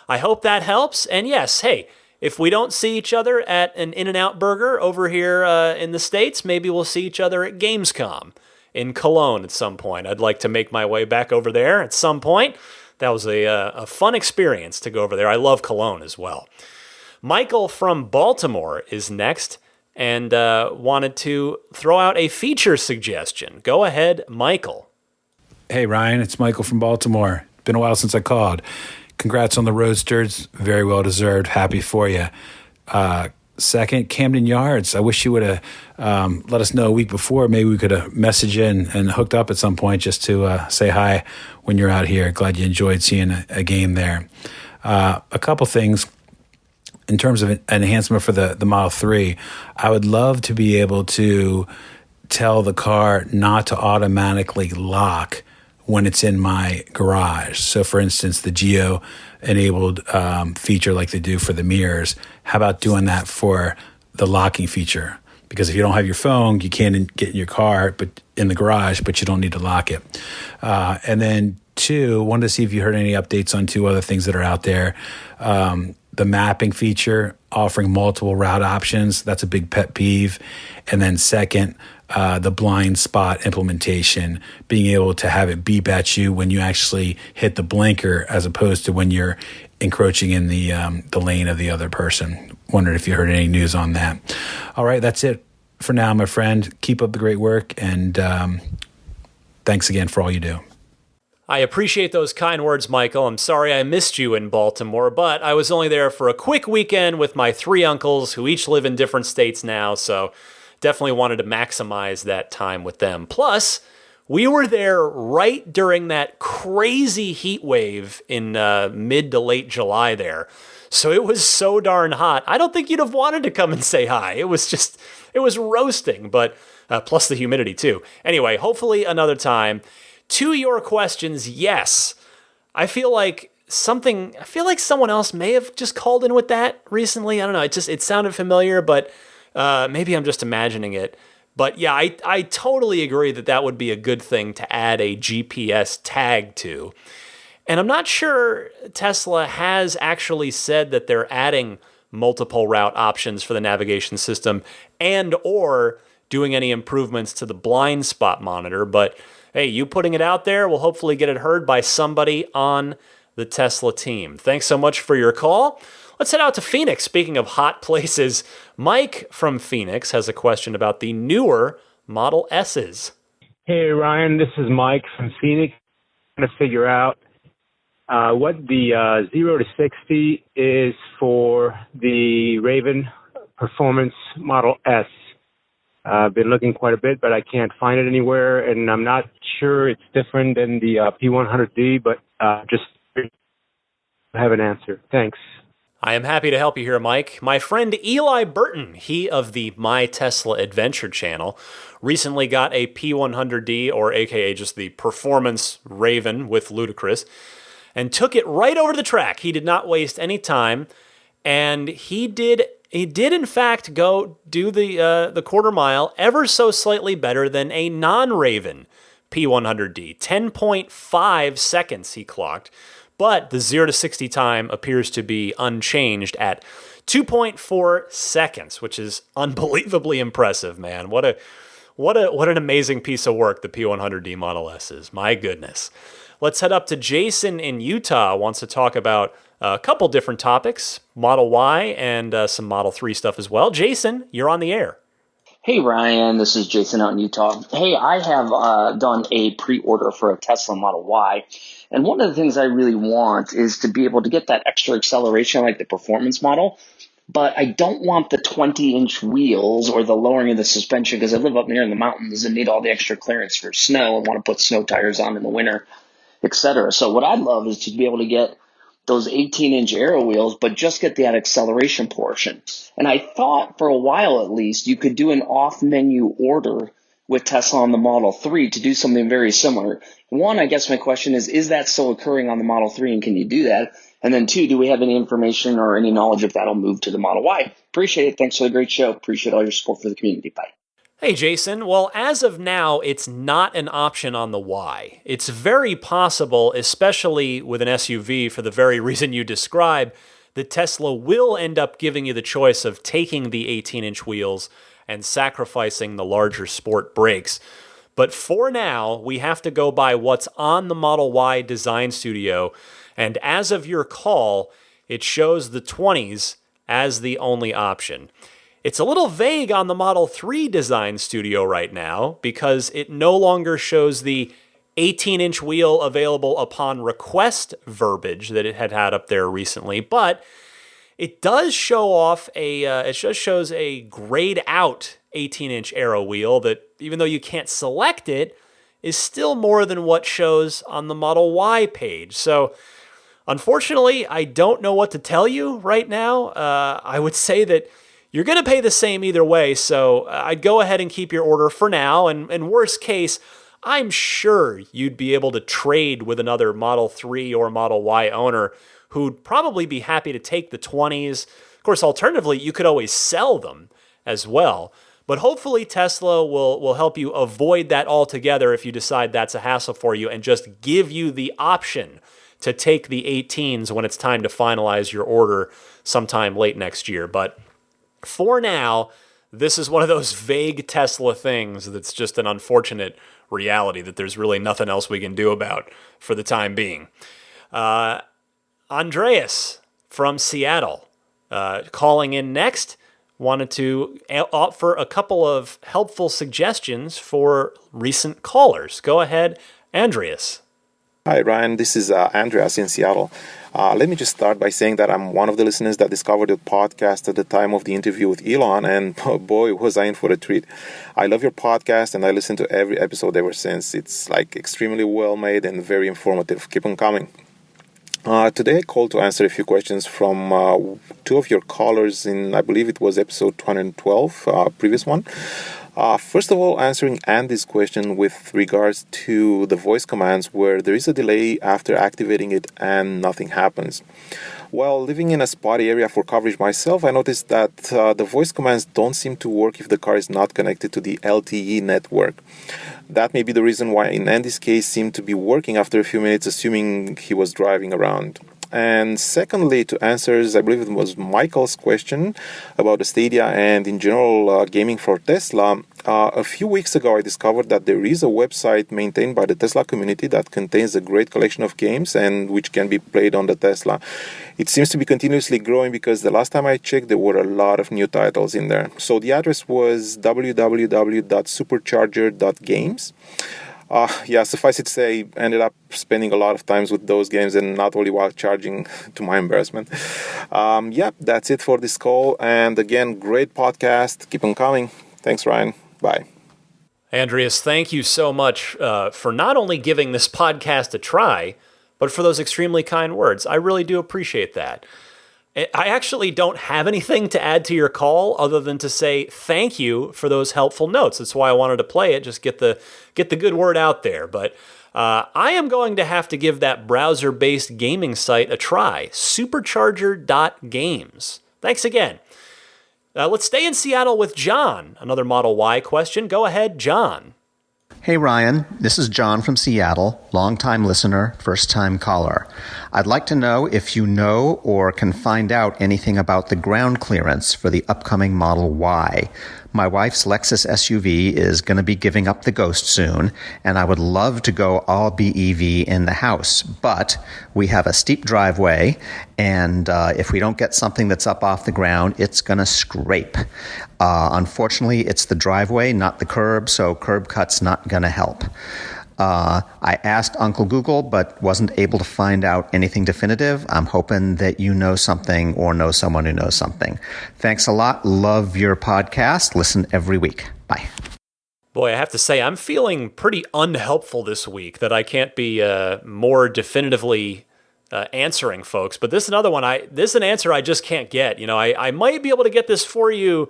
Speaker 1: I hope that helps. And yes, hey, if we don't see each other at an In-N-Out Burger over here in the States, maybe we'll see each other at Gamescom in Cologne at some point. I'd like to make my way back over there at some point. That was a fun experience to go over there. I love Cologne as well. Michael from Baltimore is next and wanted to throw out a feature suggestion. Go ahead, Michael.
Speaker 7: Hey, Ryan, it's Michael from Baltimore. Been a while since I called. Congrats on the Roadsters. Very well deserved. Happy for you. Second, Camden Yards. I wish you would have let us know a week before. Maybe we could have messaged in and hooked up at some point just to say hi when you're out here. Glad you enjoyed seeing a game there. A couple things. in terms of an enhancement for the Model 3, I would love to be able to tell the car not to automatically lock when it's in my garage. So, for instance, the geo-enabled feature like they do for the mirrors, how about doing that for the locking feature? Because if you don't have your phone, you can't get in your car, but in the garage, but you don't need to lock it. And then 2, wanted to see if you heard any updates on 2 other things that are out there. The mapping feature, offering multiple route options, that's a big pet peeve. And then second, the blind spot implementation, being able to have it beep at you when you actually hit the blinker as opposed to when you're encroaching in the lane of the other person. Wondered if you heard any news on that. All right, that's it for now, my friend. Keep up the great work, and thanks again for all you do.
Speaker 1: I appreciate those kind words, Michael. I'm sorry I missed you in Baltimore, but I was only there for a quick weekend with my 3 uncles who each live in different states now, so definitely wanted to maximize that time with them. Plus, we were there right during that crazy heat wave in mid to late July there. So it was so darn hot. I don't think you'd have wanted to come and say hi. It was roasting, but plus the humidity too. Anyway, hopefully another time. To your questions, yes. I feel like someone else may have just called in with that recently. I don't know. It sounded familiar, but maybe I'm just imagining it. But yeah, I totally agree that would be a good thing to add a GPS tag to. And I'm not sure Tesla has actually said that they're adding multiple route options for the navigation system and or doing any improvements to the blind spot monitor, but hey, you putting it out there will hopefully get it heard by somebody on the Tesla team. Thanks so much for your call. Let's head out to Phoenix. Speaking of hot places, Mike from Phoenix has a question about the newer Model S's.
Speaker 8: Hey, Ryan, this is Mike from Phoenix. I'm trying to figure out what the 0 to 60 is for the Raven Performance Model S. I've been looking quite a bit, but I can't find it anywhere, and I'm not sure it's different than the P100D, but just have an answer. Thanks.
Speaker 1: I am happy to help you here, Mike. My friend Eli Burton, he of the My Tesla Adventure channel, recently got a P100D, or aka just the Performance Raven with Ludacris, and took it right over the track. He did not waste any time, and he did in fact go do the quarter mile ever so slightly better than a non-Raven P100D. 10.5 seconds he clocked, but the 0 to 60 time appears to be unchanged at 2.4 seconds, which is unbelievably impressive, man. What an amazing piece of work the P100D Model S is. My goodness. Let's head up to Jason in Utah, wants to talk about a couple different topics, Model Y and some Model 3 stuff as well. Jason, you're on the air.
Speaker 9: Hey, Ryan, this is Jason out in Utah. Hey, I have done a pre-order for a Tesla Model Y, and one of the things I really want is to be able to get that extra acceleration like the performance model, but I don't want the 20-inch wheels or the lowering of the suspension because I live up near in the mountains and need all the extra clearance for snow and want to put snow tires on in the winter, etc. So what I'd love is to be able to get those 18-inch aero wheels, but just get that acceleration portion. And I thought for a while at least you could do an off-menu order with Tesla on the Model 3 to do something very similar. One, I guess my question is that still occurring on the Model 3 and can you do that? And then 2, do we have any information or any knowledge if that'll move to the Model Y? Appreciate it. Thanks for the great show. Appreciate all your support for the community. Bye.
Speaker 1: Hey, Jason. Well, as of now, it's not an option on the Y. It's very possible, especially with an SUV for the very reason you describe, that Tesla will end up giving you the choice of taking the 18-inch wheels and sacrificing the larger sport brakes. But for now, we have to go by what's on the Model Y Design Studio, and as of your call, it shows the 20s as the only option. It's a little vague on the Model 3 Design Studio right now because it no longer shows the 18-inch wheel available upon request verbiage that it had up there recently, but it does show off it just shows a grayed out 18-inch aero wheel that, even though you can't select it, is still more than what shows on the Model Y page. So Unfortunately, I don't know what to tell you right now. I would say that you're going to pay the same either way, so I'd go ahead and keep your order for now, and worst case, I'm sure you'd be able to trade with another Model 3 or Model Y owner who'd probably be happy to take the 20s. Of course, alternatively, you could always sell them as well. But hopefully Tesla will help you avoid that altogether if you decide that's a hassle for you and just give you the option to take the 18s when it's time to finalize your order sometime late next year. But for now, this is one of those vague Tesla things that's just an unfortunate reality that there's really nothing else we can do about for the time being. Andreas from Seattle calling in next wanted to offer a couple of helpful suggestions for recent callers. Go ahead, Andreas.
Speaker 10: Hi, Ryan. This is Andreas in Seattle. Let me just start by saying that I'm one of the listeners that discovered the podcast at the time of the interview with Elon, and boy, was I in for a treat. I love your podcast, and I listen to every episode ever since. It's extremely well made and very informative. Keep on coming. Today I called to answer a few questions from two of your callers in, I believe it was episode 212, previous one. First of all, answering Andy's question with regards to the voice commands where there is a delay after activating it and nothing happens. While living in a spotty area for coverage myself, I noticed that the voice commands don't seem to work if the car is not connected to the LTE network. That may be the reason why in Andy's case seemed to be working after a few minutes, assuming he was driving around. And secondly, to answer, I believe it was Michael's question about the Stadia and in general gaming for Tesla, a few weeks ago I discovered that there is a website maintained by the Tesla community that contains a great collection of games and which can be played on the Tesla. It seems to be continuously growing because the last time I checked there were a lot of new titles in there. So the address was www.supercharger.games. Suffice it to say, I ended up spending a lot of times with those games and not only while charging, to my embarrassment. That's it for this call. And again, great podcast. Keep on coming. Thanks, Ryan. Bye.
Speaker 1: Andreas, thank you so much for not only giving this podcast a try, but for those extremely kind words. I really do appreciate that. I actually don't have anything to add to your call other than to say thank you for those helpful notes. That's why I wanted to play it, just get the good word out there. But I am going to have to give that browser-based gaming site a try, supercharger.games. Thanks again. Let's stay in Seattle with John. Another Model Y question. Go ahead, John.
Speaker 11: Hey Ryan, this is John from Seattle, longtime listener, first-time caller. I'd like to know if you know or can find out anything about the ground clearance for the upcoming Model Y. My wife's Lexus SUV is going to be giving up the Ghost soon, and I would love to go all BEV in the house, but we have a steep driveway, and if we don't get something that's up off the ground, it's going to scrape. Unfortunately, it's the driveway, not the curb, so curb cut's not going to help. I asked Uncle Google, but wasn't able to find out anything definitive. I'm hoping that you know something or know someone who knows something. Thanks a lot. Love your podcast. Listen every week. Bye.
Speaker 1: Boy, I have to say, I'm feeling pretty unhelpful this week that I can't be more definitively answering folks. But this is another one. This is an answer I just can't get. I might be able to get this for you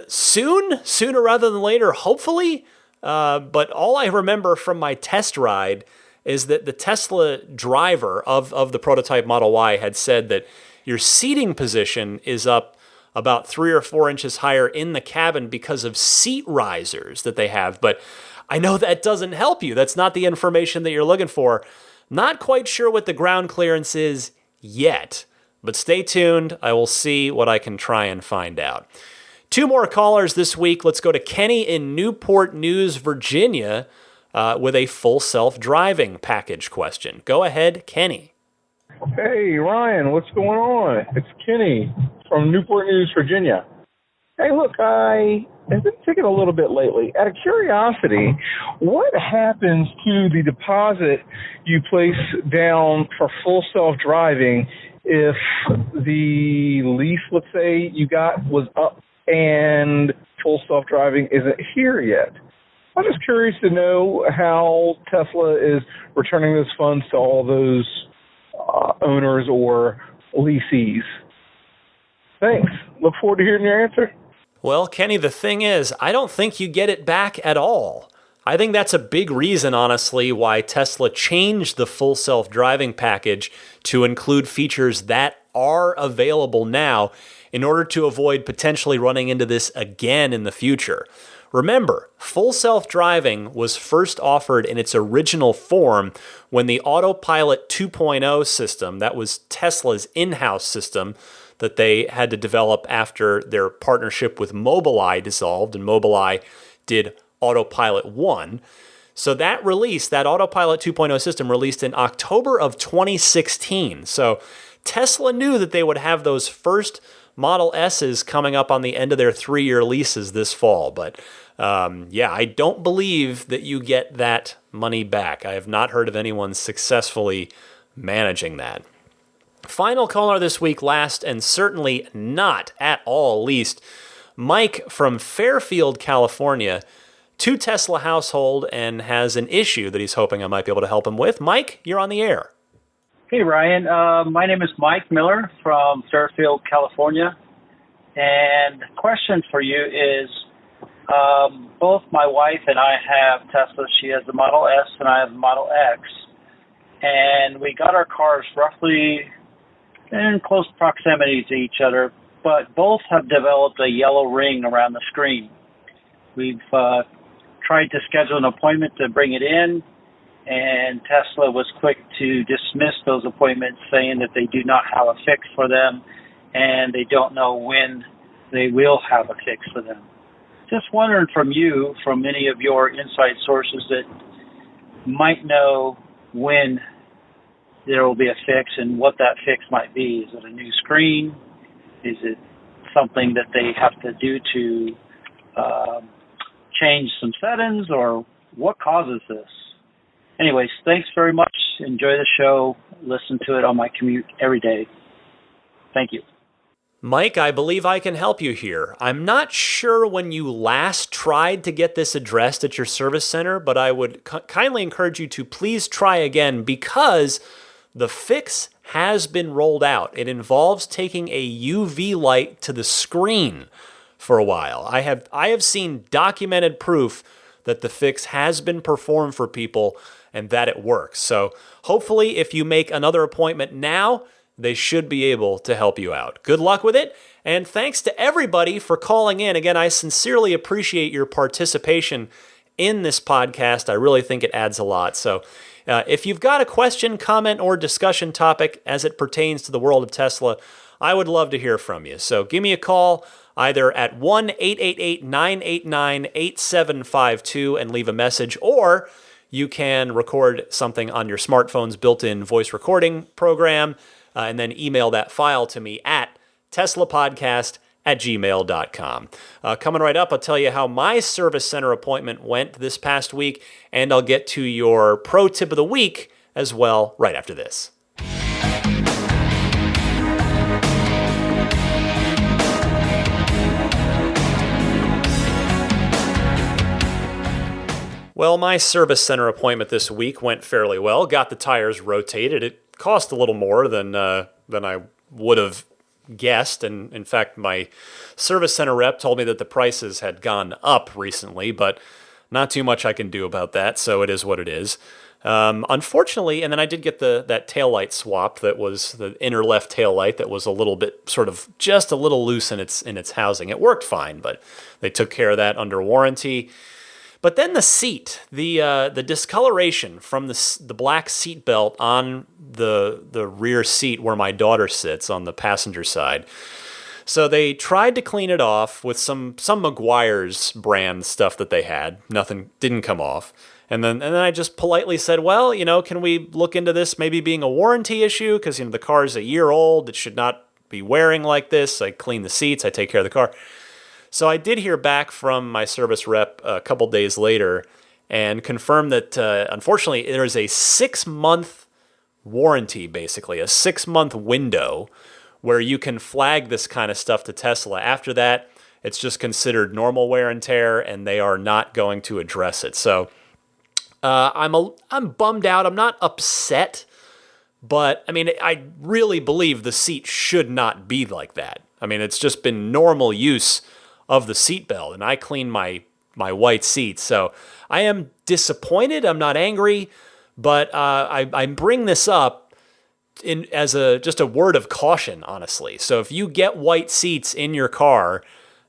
Speaker 1: sooner rather than later, hopefully. But all I remember from my test ride is that the Tesla driver of the prototype Model Y had said that your seating position is up about 3 or 4 inches higher in the cabin because of seat risers that they have. But I know that doesn't help you. That's not the information that you're looking for. Not quite sure what the ground clearance is yet, but stay tuned. I will see what I can try and find out. 2 more callers this week. Let's go to Kenny in Newport News, Virginia, with a full self-driving package question. Go ahead, Kenny.
Speaker 12: Hey, Ryan, what's going on? It's Kenny from Newport News, Virginia. Hey, look, I have been thinking a little bit lately. Out of curiosity, what happens to the deposit you place down for full self-driving if the lease, let's say, you got was up and full self-driving isn't here yet? I'm just curious to know how Tesla is returning those funds to all those owners or leasees? Thanks. Look forward to hearing your answer.
Speaker 1: Well, Kenny, the thing is, I don't think you get it back at all. I think that's a big reason, honestly, why Tesla changed the full self-driving package to include features that are available now in order to avoid potentially running into this again in the future. Remember, full self-driving was first offered in its original form when the Autopilot 2.0 system, that was Tesla's in-house system that they had to develop after their partnership with Mobileye dissolved, and Mobileye did Autopilot 1. So that release, that Autopilot 2.0 system released in October of 2016. So Tesla knew that they would have those first Model S's coming up on the end of their 3-year leases this fall. But I don't believe that you get that money back. I have not heard of anyone successfully managing that. Final caller this week, last and certainly not at all least, Mike from Fairfield, California, 2 Tesla household, and has an issue that he's hoping I might be able to help him with. Mike, you're on the air.
Speaker 13: Hey, Ryan. My name is Mike Miller from Fairfield, California. And the question for you is, both my wife and I have Tesla. She has the Model S and I have the Model X. And we got our cars roughly in close proximity to each other, but both have developed a yellow ring around the screen. We've tried to schedule an appointment to bring it in, and Tesla was quick to dismiss those appointments, saying that they do not have a fix for them, and they don't know when they will have a fix for them. Just wondering from you, from any of your inside sources that might know when there will be a fix and what that fix might be. Is it a new screen? Is it something that they have to do to change some settings, or what causes this? Anyways, thanks very much. Enjoy the show. Listen to it on my commute every day. Thank you.
Speaker 1: Mike, I believe I can help you here. I'm not sure when you last tried to get this addressed at your service center, but I would kindly encourage you to please try again, because the fix has been rolled out. It involves taking a UV light to the screen for a while. I have seen documented proof that the fix has been performed for people and that it works. So hopefully if you make another appointment now, they should be able to help you out. Good luck with it, and thanks to everybody for calling in. Again, I sincerely appreciate your participation in this podcast. I really think it adds a lot. So if you've got a question, comment, or discussion topic as it pertains to the world of Tesla, I would love to hear from you. So give me a call either at 1-888-989-8752 and leave a message, or you can record something on your smartphone's built-in voice recording program, and then email that file to me at teslapodcast@gmail.com. Coming right up, I'll tell you how my service center appointment went this past week, and I'll get to your pro tip of the week as well right after this. Well, my service center appointment this week went fairly well. Got the tires rotated. It cost a little more than I would have guessed, and in fact, my service center rep told me that the prices had gone up recently, but not too much I can do about that, so it is what it is. Unfortunately, and then I did get that taillight swap. That was the inner left taillight that was a little bit, sort of just a little loose in its housing. It worked fine, but they took care of that under warranty. But then the seat, the discoloration from the black seat belt on the rear seat where my daughter sits on the passenger side. So they tried to clean it off with some Meguiar's brand stuff that they had. Nothing didn't come off. And then I just politely said, well, can we look into this maybe being a warranty issue? Because the car's a year old. It should not be wearing like this. I clean the seats. I take care of the car. So I did hear back from my service rep a couple days later and confirmed that, unfortunately, there's a 6-month warranty, basically, a 6-month window where you can flag this kind of stuff to Tesla. After that, it's just considered normal wear and tear, and they are not going to address it. So I'm bummed out. I'm not upset, But I mean, I really believe the seat should not be like that. I mean, it's just been normal use of the seatbelt, and I clean my white seats. So I am disappointed. I'm not angry, but I bring this up as just a word of caution, honestly. So if you get white seats in your car,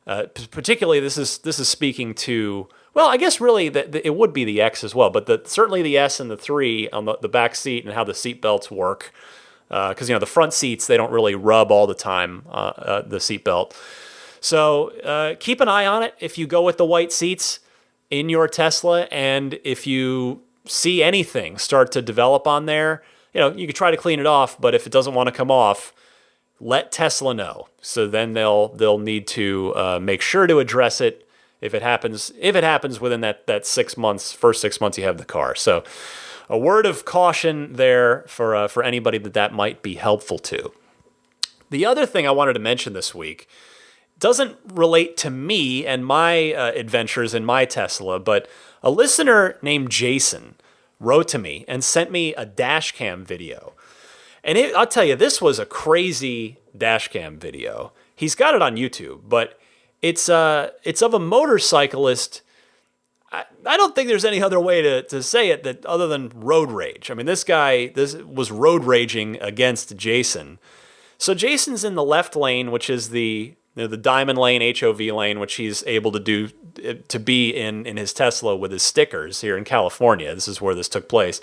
Speaker 1: particularly this is speaking to, well, I guess really it would be the X as well, but certainly the S and the 3 on the back seat and how the seat belts work. Because the front seats, they don't really rub all the time, the seat belt. So keep an eye on it if you go with the white seats in your Tesla, and if you see anything start to develop on there, you could try to clean it off, but if it doesn't want to come off, let Tesla know. So then they'll need to make sure to address it if it happens within that first 6 months you have the car. So a word of caution there for anybody that might be helpful to. The other thing I wanted to mention this week doesn't relate to me and my adventures in my Tesla, but a listener named Jason wrote to me and sent me a dashcam video. And I'll tell you, this was a crazy dashcam video. He's got it on YouTube, but it's of a motorcyclist. I don't think there's any other way to say it other than road rage. I mean, this was road raging against Jason. So Jason's in the left lane, which is the diamond lane, HOV lane, which he's able to be in his Tesla with his stickers here in California. This is where this took place.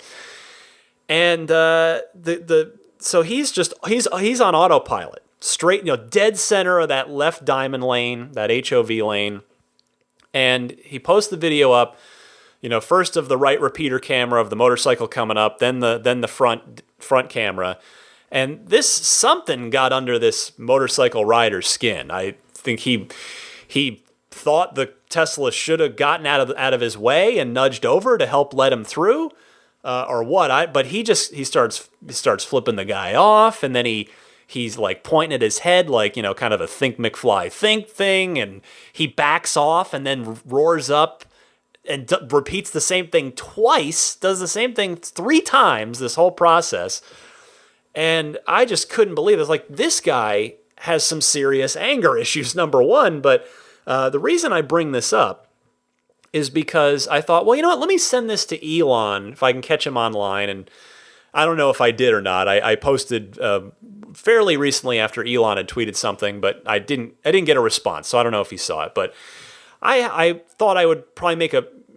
Speaker 1: And so he's on autopilot, straight, dead center of that left diamond lane, that HOV lane. And he posts the video up, first of the right repeater camera of the motorcycle coming up, then the front camera. And something got under this motorcycle rider's skin. I think he thought the Tesla should have gotten out of his way and nudged over to help let him through, or what. But he starts flipping the guy off, and then he's like pointing at his head like, kind of a think McFly think thing, and he backs off and then roars up and repeats the same thing twice, does the same thing 3 times, this whole process. And I just couldn't believe it. It's like, this guy has some serious anger issues, number one. But the reason I bring this up is because I thought, well, you know what? Let me send this to Elon if I can catch him online. And I don't know if I did or not. I posted fairly recently after Elon had tweeted something, but I didn't get a response. So I don't know if he saw it. But I thought I would probably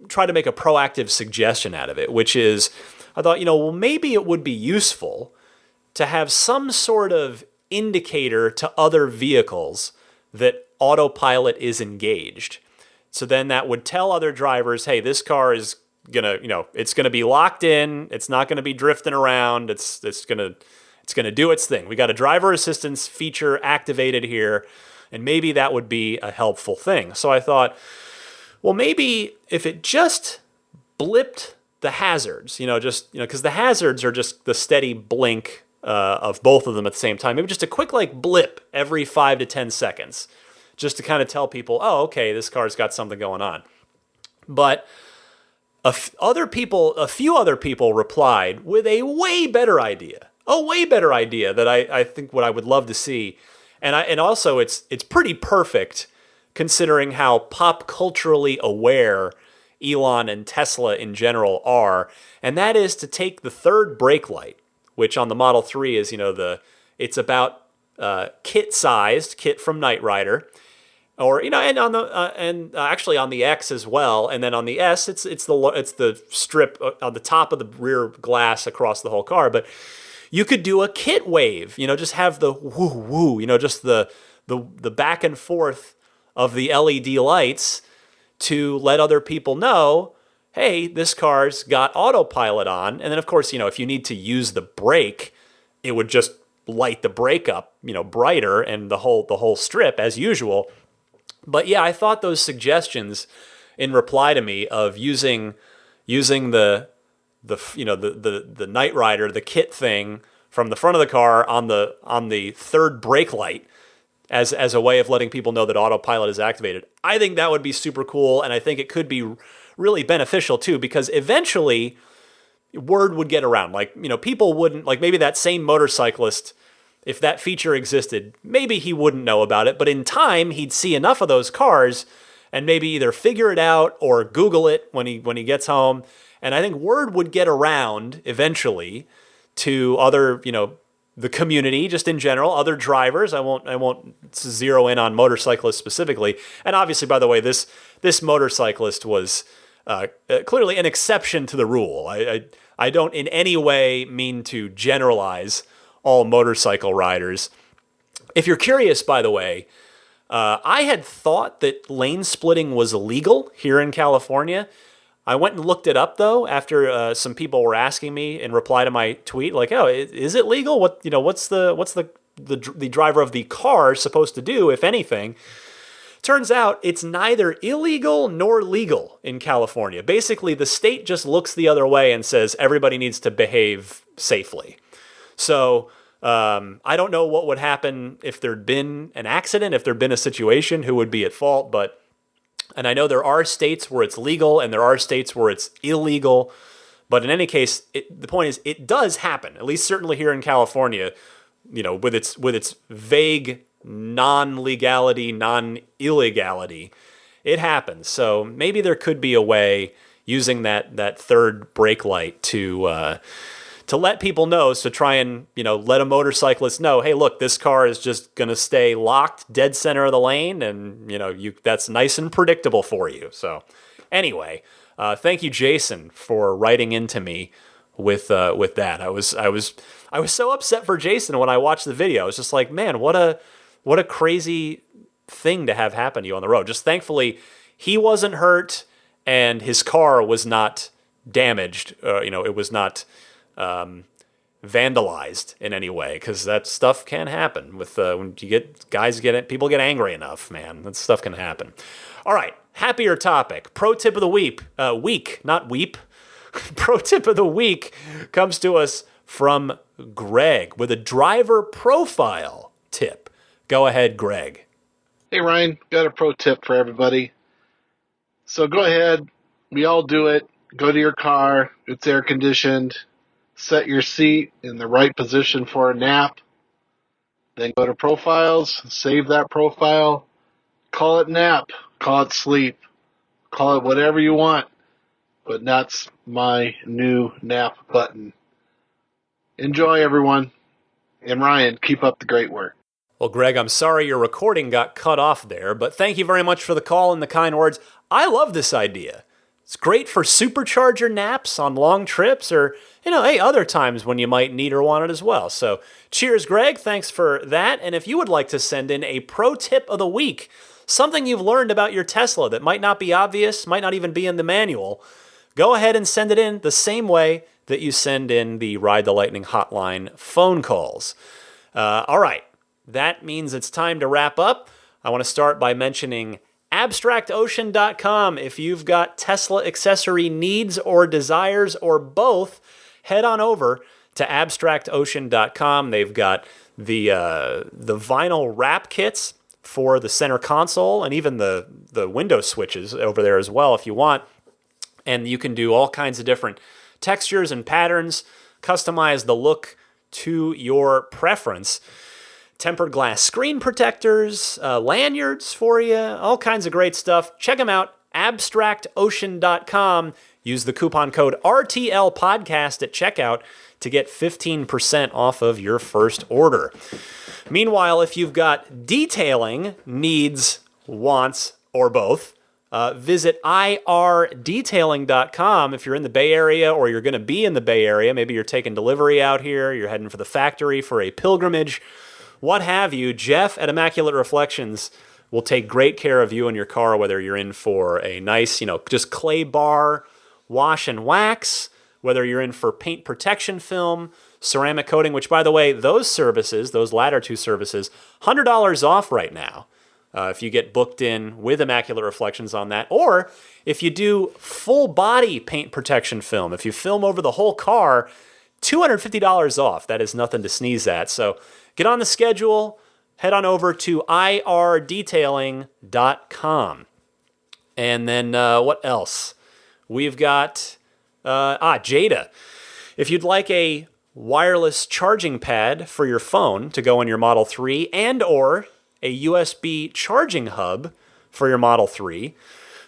Speaker 1: try to make a proactive suggestion out of it, which is, I thought, well, maybe it would be useful to have some sort of indicator to other vehicles that autopilot is engaged. So then that would tell other drivers, hey, this car is gonna, it's gonna be locked in. It's not gonna be drifting around. It's gonna do its thing. We got a driver assistance feature activated here, and maybe that would be a helpful thing. So I thought, well, maybe if it just blipped the hazards, because the hazards are just the steady blink of both of them at the same time. Maybe just a quick blip every 5 to 10 seconds, just to kind of tell people, oh, okay, this car's got something going on. But a few other people replied with a way better idea that I think what I would love to see, and also it's pretty perfect considering how pop culturally aware Elon and Tesla in general are, and that is to take the third brake light, which on the Model 3 is, it's about kit from Knight Rider, or and on the actually on the X as well, and then on the S, it's the strip on the top of the rear glass across the whole car. But you could do a kit wave, just have the woo woo, just the back and forth of the LED lights to let other people know, hey, this car's got autopilot on. And then, of course, if you need to use the brake, it would just light the brake up, brighter, and the whole strip as usual. But yeah, I thought those suggestions in reply to me of using the Knight Rider, the kit thing from the front of the car on the third brake light as a way of letting people know that autopilot is activated. I think that would be super cool, and I think it could be really beneficial too, because eventually word would get around. Like, people wouldn't, like maybe that same motorcyclist, if that feature existed, maybe he wouldn't know about it, but in time he'd see enough of those cars and maybe either figure it out or Google it when he gets home. And I think word would get around eventually to other, the community just in general, other drivers. I won't zero in on motorcyclists specifically. And obviously, by the way, this motorcyclist was clearly an exception to the rule. I don't in any way mean to generalize all motorcycle riders. If you're curious, by the way, I had thought that lane splitting was illegal here in California. I went and looked it up though after some people were asking me in reply to my tweet, like, "Oh, is it legal? What's the driver of the car supposed to do, if anything?" Turns out it's neither illegal nor legal in California. Basically, the state just looks the other way and says everybody needs to behave safely. So I don't know what would happen if there'd been an accident, if there'd been a situation, who would be at fault. And I know there are states where it's legal and there are states where it's illegal. But in any case, the point is it does happen, at least certainly here in California, with its vague non-legality, non-illegality, it happens. So maybe there could be a way using that third brake light to let people know, so try and, let a motorcyclist know, hey, look, this car is just going to stay locked dead center of the lane, and, that's nice and predictable for you. So anyway, thank you, Jason, for writing into me with that. I was so upset for Jason when I watched the video. I was just like, man, what a crazy thing to have happen to you on the road. Just thankfully, he wasn't hurt and his car was not damaged. It was not vandalized in any way, because that stuff can happen with when people get angry enough, man. That stuff can happen. All right, happier topic. Pro tip of the week, not weep. Pro tip of the week comes to us from Greg with a driver profile tip. Go ahead, Greg.
Speaker 14: Hey, Ryan, got a pro tip for everybody. So go ahead. We all do it. Go to your car. It's air conditioned. Set your seat in the right position for a nap. Then go to profiles. Save that profile. Call it nap. Call it sleep. Call it whatever you want. But that's my new nap button. Enjoy, everyone. And Ryan, keep up the great work.
Speaker 1: Well, Greg, I'm sorry your recording got cut off there, but thank you very much for the call and the kind words. I love this idea. It's great for supercharger naps on long trips or, other times when you might need or want it as well. So cheers, Greg. Thanks for that. And if you would like to send in a pro tip of the week, something you've learned about your Tesla that might not be obvious, might not even be in the manual, go ahead and send it in the same way that you send in the Ride the Lightning hotline phone calls. All right. That means it's time to wrap up. I want to start by mentioning abstractocean.com. If you've got Tesla accessory needs or desires or both, head on over to abstractocean.com. They've got the vinyl wrap kits for the center console and even the window switches over there as well if you want. And you can do all kinds of different textures and patterns, customize the look to your preference. Tempered glass screen protectors, lanyards for you, all kinds of great stuff. Check them out, abstractocean.com. Use the coupon code RTLPodcast at checkout to get 15% off of your first order. Meanwhile, if you've got detailing needs, wants, or both, visit irdetailing.com if you're in the Bay Area or you're going to be in the Bay Area. Maybe you're taking delivery out here, you're heading for the factory for a pilgrimage, what have you. Jeff at Immaculate Reflections will take great care of you and your car, whether you're in for a nice, just clay bar wash and wax, whether you're in for paint protection film, ceramic coating, which, by the way, those services, those latter two services, $100 off right now. If you get booked in with Immaculate Reflections on that, or if you do full body paint protection film, if you film over the whole car, $250 off. That is nothing to sneeze at. So get on the schedule, head on over to irdetailing.com. And then what else? We've got Jada. If you'd like a wireless charging pad for your phone to go in your Model 3 and or a USB charging hub for your Model 3,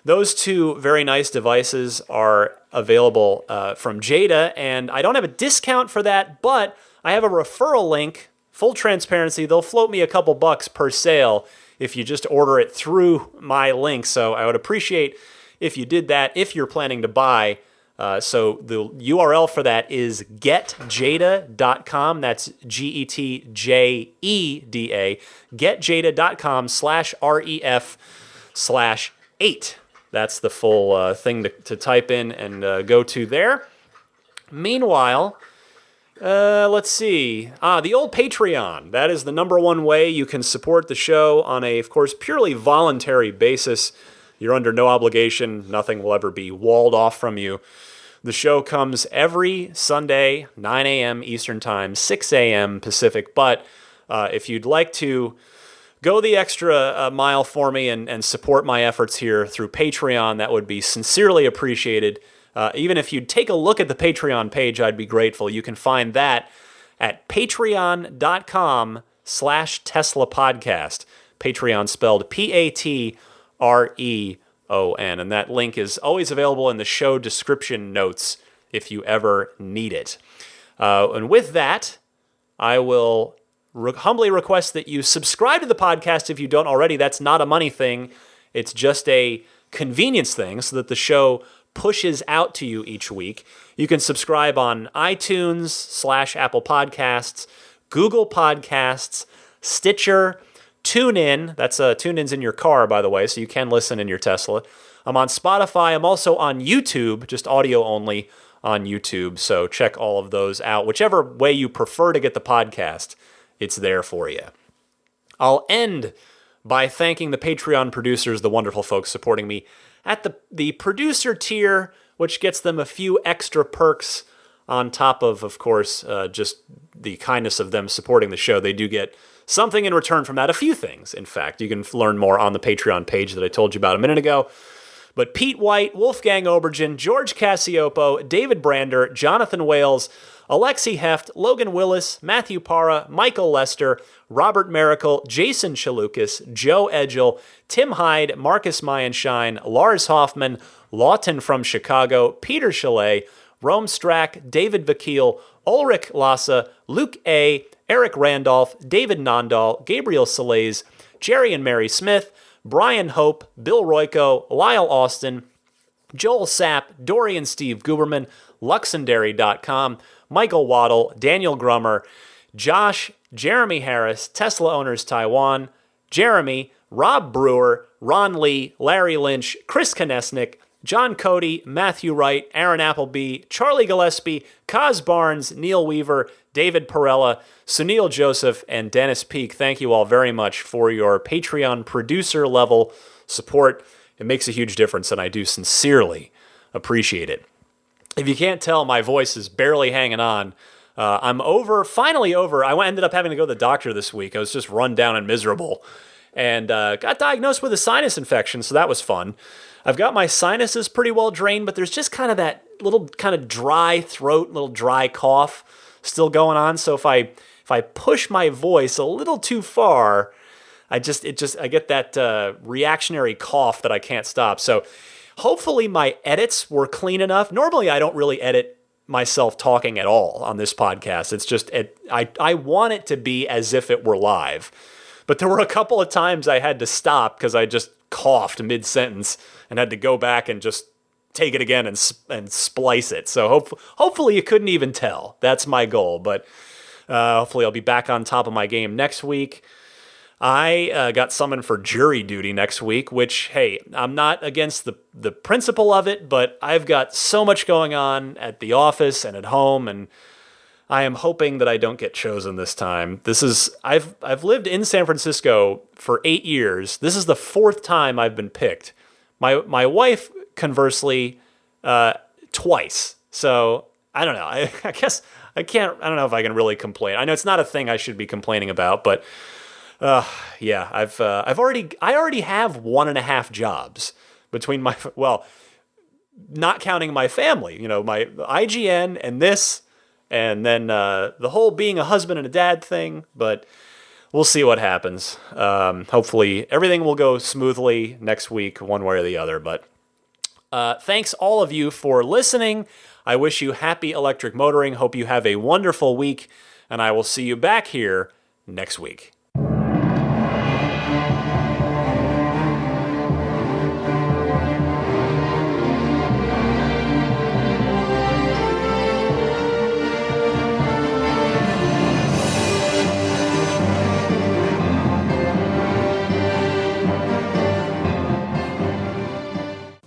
Speaker 1: those two very nice devices are available from Jada, and I don't have a discount for that, but I have a referral link. Full transparency, they'll float me a couple bucks per sale if you just order it through my link, so I would appreciate if you did that if you're planning to buy. So the URL for that is getjada.com. That's GETJEDA. Getjada.com/REF/8. That's the full thing to type in and go to there. Meanwhile, let's see. The old Patreon. That is the number one way you can support the show on a, of course, purely voluntary basis. You're under no obligation. Nothing will ever be walled off from you. The show comes every Sunday, 9 a.m. Eastern Time, 6 a.m. Pacific. But if you'd like to go the extra mile for me and support my efforts here through Patreon, that would be sincerely appreciated. Even if you'd take a look at the Patreon page, I'd be grateful. You can find that at patreon.com/Tesla Podcast. Patreon spelled Patreon. And that link is always available in the show description notes if you ever need it. And with that, I will humbly request that you subscribe to the podcast if you don't already. That's not a money thing. It's just a convenience thing so that the show pushes out to you each week. You can subscribe on iTunes/Apple Podcasts, Google Podcasts, Stitcher, TuneIn. That's TuneIn's in your car, by the way, so you can listen in your Tesla. I'm on Spotify. I'm also on YouTube, just audio only on YouTube. So check all of those out. Whichever way you prefer to get the podcast, it's there for you. I'll end by thanking the Patreon producers, the wonderful folks supporting me at the producer tier, which gets them a few extra perks on top of course, just the kindness of them supporting the show. They do get something in return from that. A few things, in fact. You can learn more on the Patreon page that I told you about a minute ago. But Pete White, Wolfgang Obergen, George Cassiopo, David Brander, Jonathan Wales, Alexi Heft, Logan Willis, Matthew Parra, Michael Lester, Robert Miracle, Jason Chalukas, Joe Edgel, Tim Hyde, Marcus Mayenshine, Lars Hoffman, Lawton from Chicago, Peter Chalet, Rome Strack, David Vakil, Ulrich Lassa, Luke A., Eric Randolph, David Nondahl, Gabriel Salays, Jerry and Mary Smith, Brian Hope, Bill Royko, Lyle Austin, Joel Sapp, Dorian Steve Guberman, Luxendary.com, Michael Waddle, Daniel Grummer, Josh, Jeremy Harris, Tesla Owners Taiwan, Jeremy, Rob Brewer, Ron Lee, Larry Lynch, Chris Konesnik, John Cody, Matthew Wright, Aaron Appleby, Charlie Gillespie, Kaz Barnes, Neil Weaver, David Perella, Sunil Joseph, and Dennis Peak. Thank you all very much for your Patreon producer level support. It makes a huge difference, and I do sincerely appreciate it. If you can't tell, my voice is barely hanging on. I'm finally over. I ended up having to go to the doctor this week. I was just run down and miserable, and got diagnosed with a sinus infection, so that was fun. I've got my sinuses pretty well drained, but there's just kind of that little kind of dry throat, little dry cough still going on. So if I push my voice a little too far, I get that reactionary cough that I can't stop. So hopefully my edits were clean enough. Normally I don't really edit myself talking at all on this podcast. It's just I want it to be as if it were live. But there were a couple of times I had to stop because I just coughed mid-sentence and had to go back and just take it again and splice it. So hopefully you couldn't even tell. That's my goal. But hopefully I'll be back on top of my game next week. I got summoned for jury duty next week, which, hey, I'm not against the principle of it, but I've got so much going on at the office and at home, and I am hoping that I don't get chosen this time. I've lived in San Francisco for 8 years. This is the 4th time I've been picked. My wife, conversely, twice. So I don't know. I guess I don't know if I can really complain. I know it's not a thing I should be complaining about, but yeah, I already have 1.5 jobs between not counting my family. You know, my IGN and this. and then the whole being a husband and a dad thing, but we'll see what happens. Hopefully everything will go smoothly next week, one way or the other, but thanks all of you for listening. I wish you happy electric motoring. Hope you have a wonderful week, and I will see you back here next week.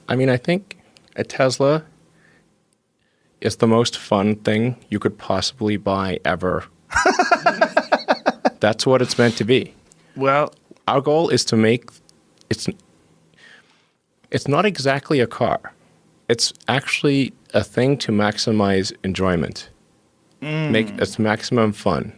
Speaker 15: I mean, I think a Tesla is the most fun thing you could possibly buy ever. That's what it's meant to be.
Speaker 2: Well,
Speaker 15: our goal is to make it's not exactly a car. It's actually a thing to maximize enjoyment. Make it maximum fun.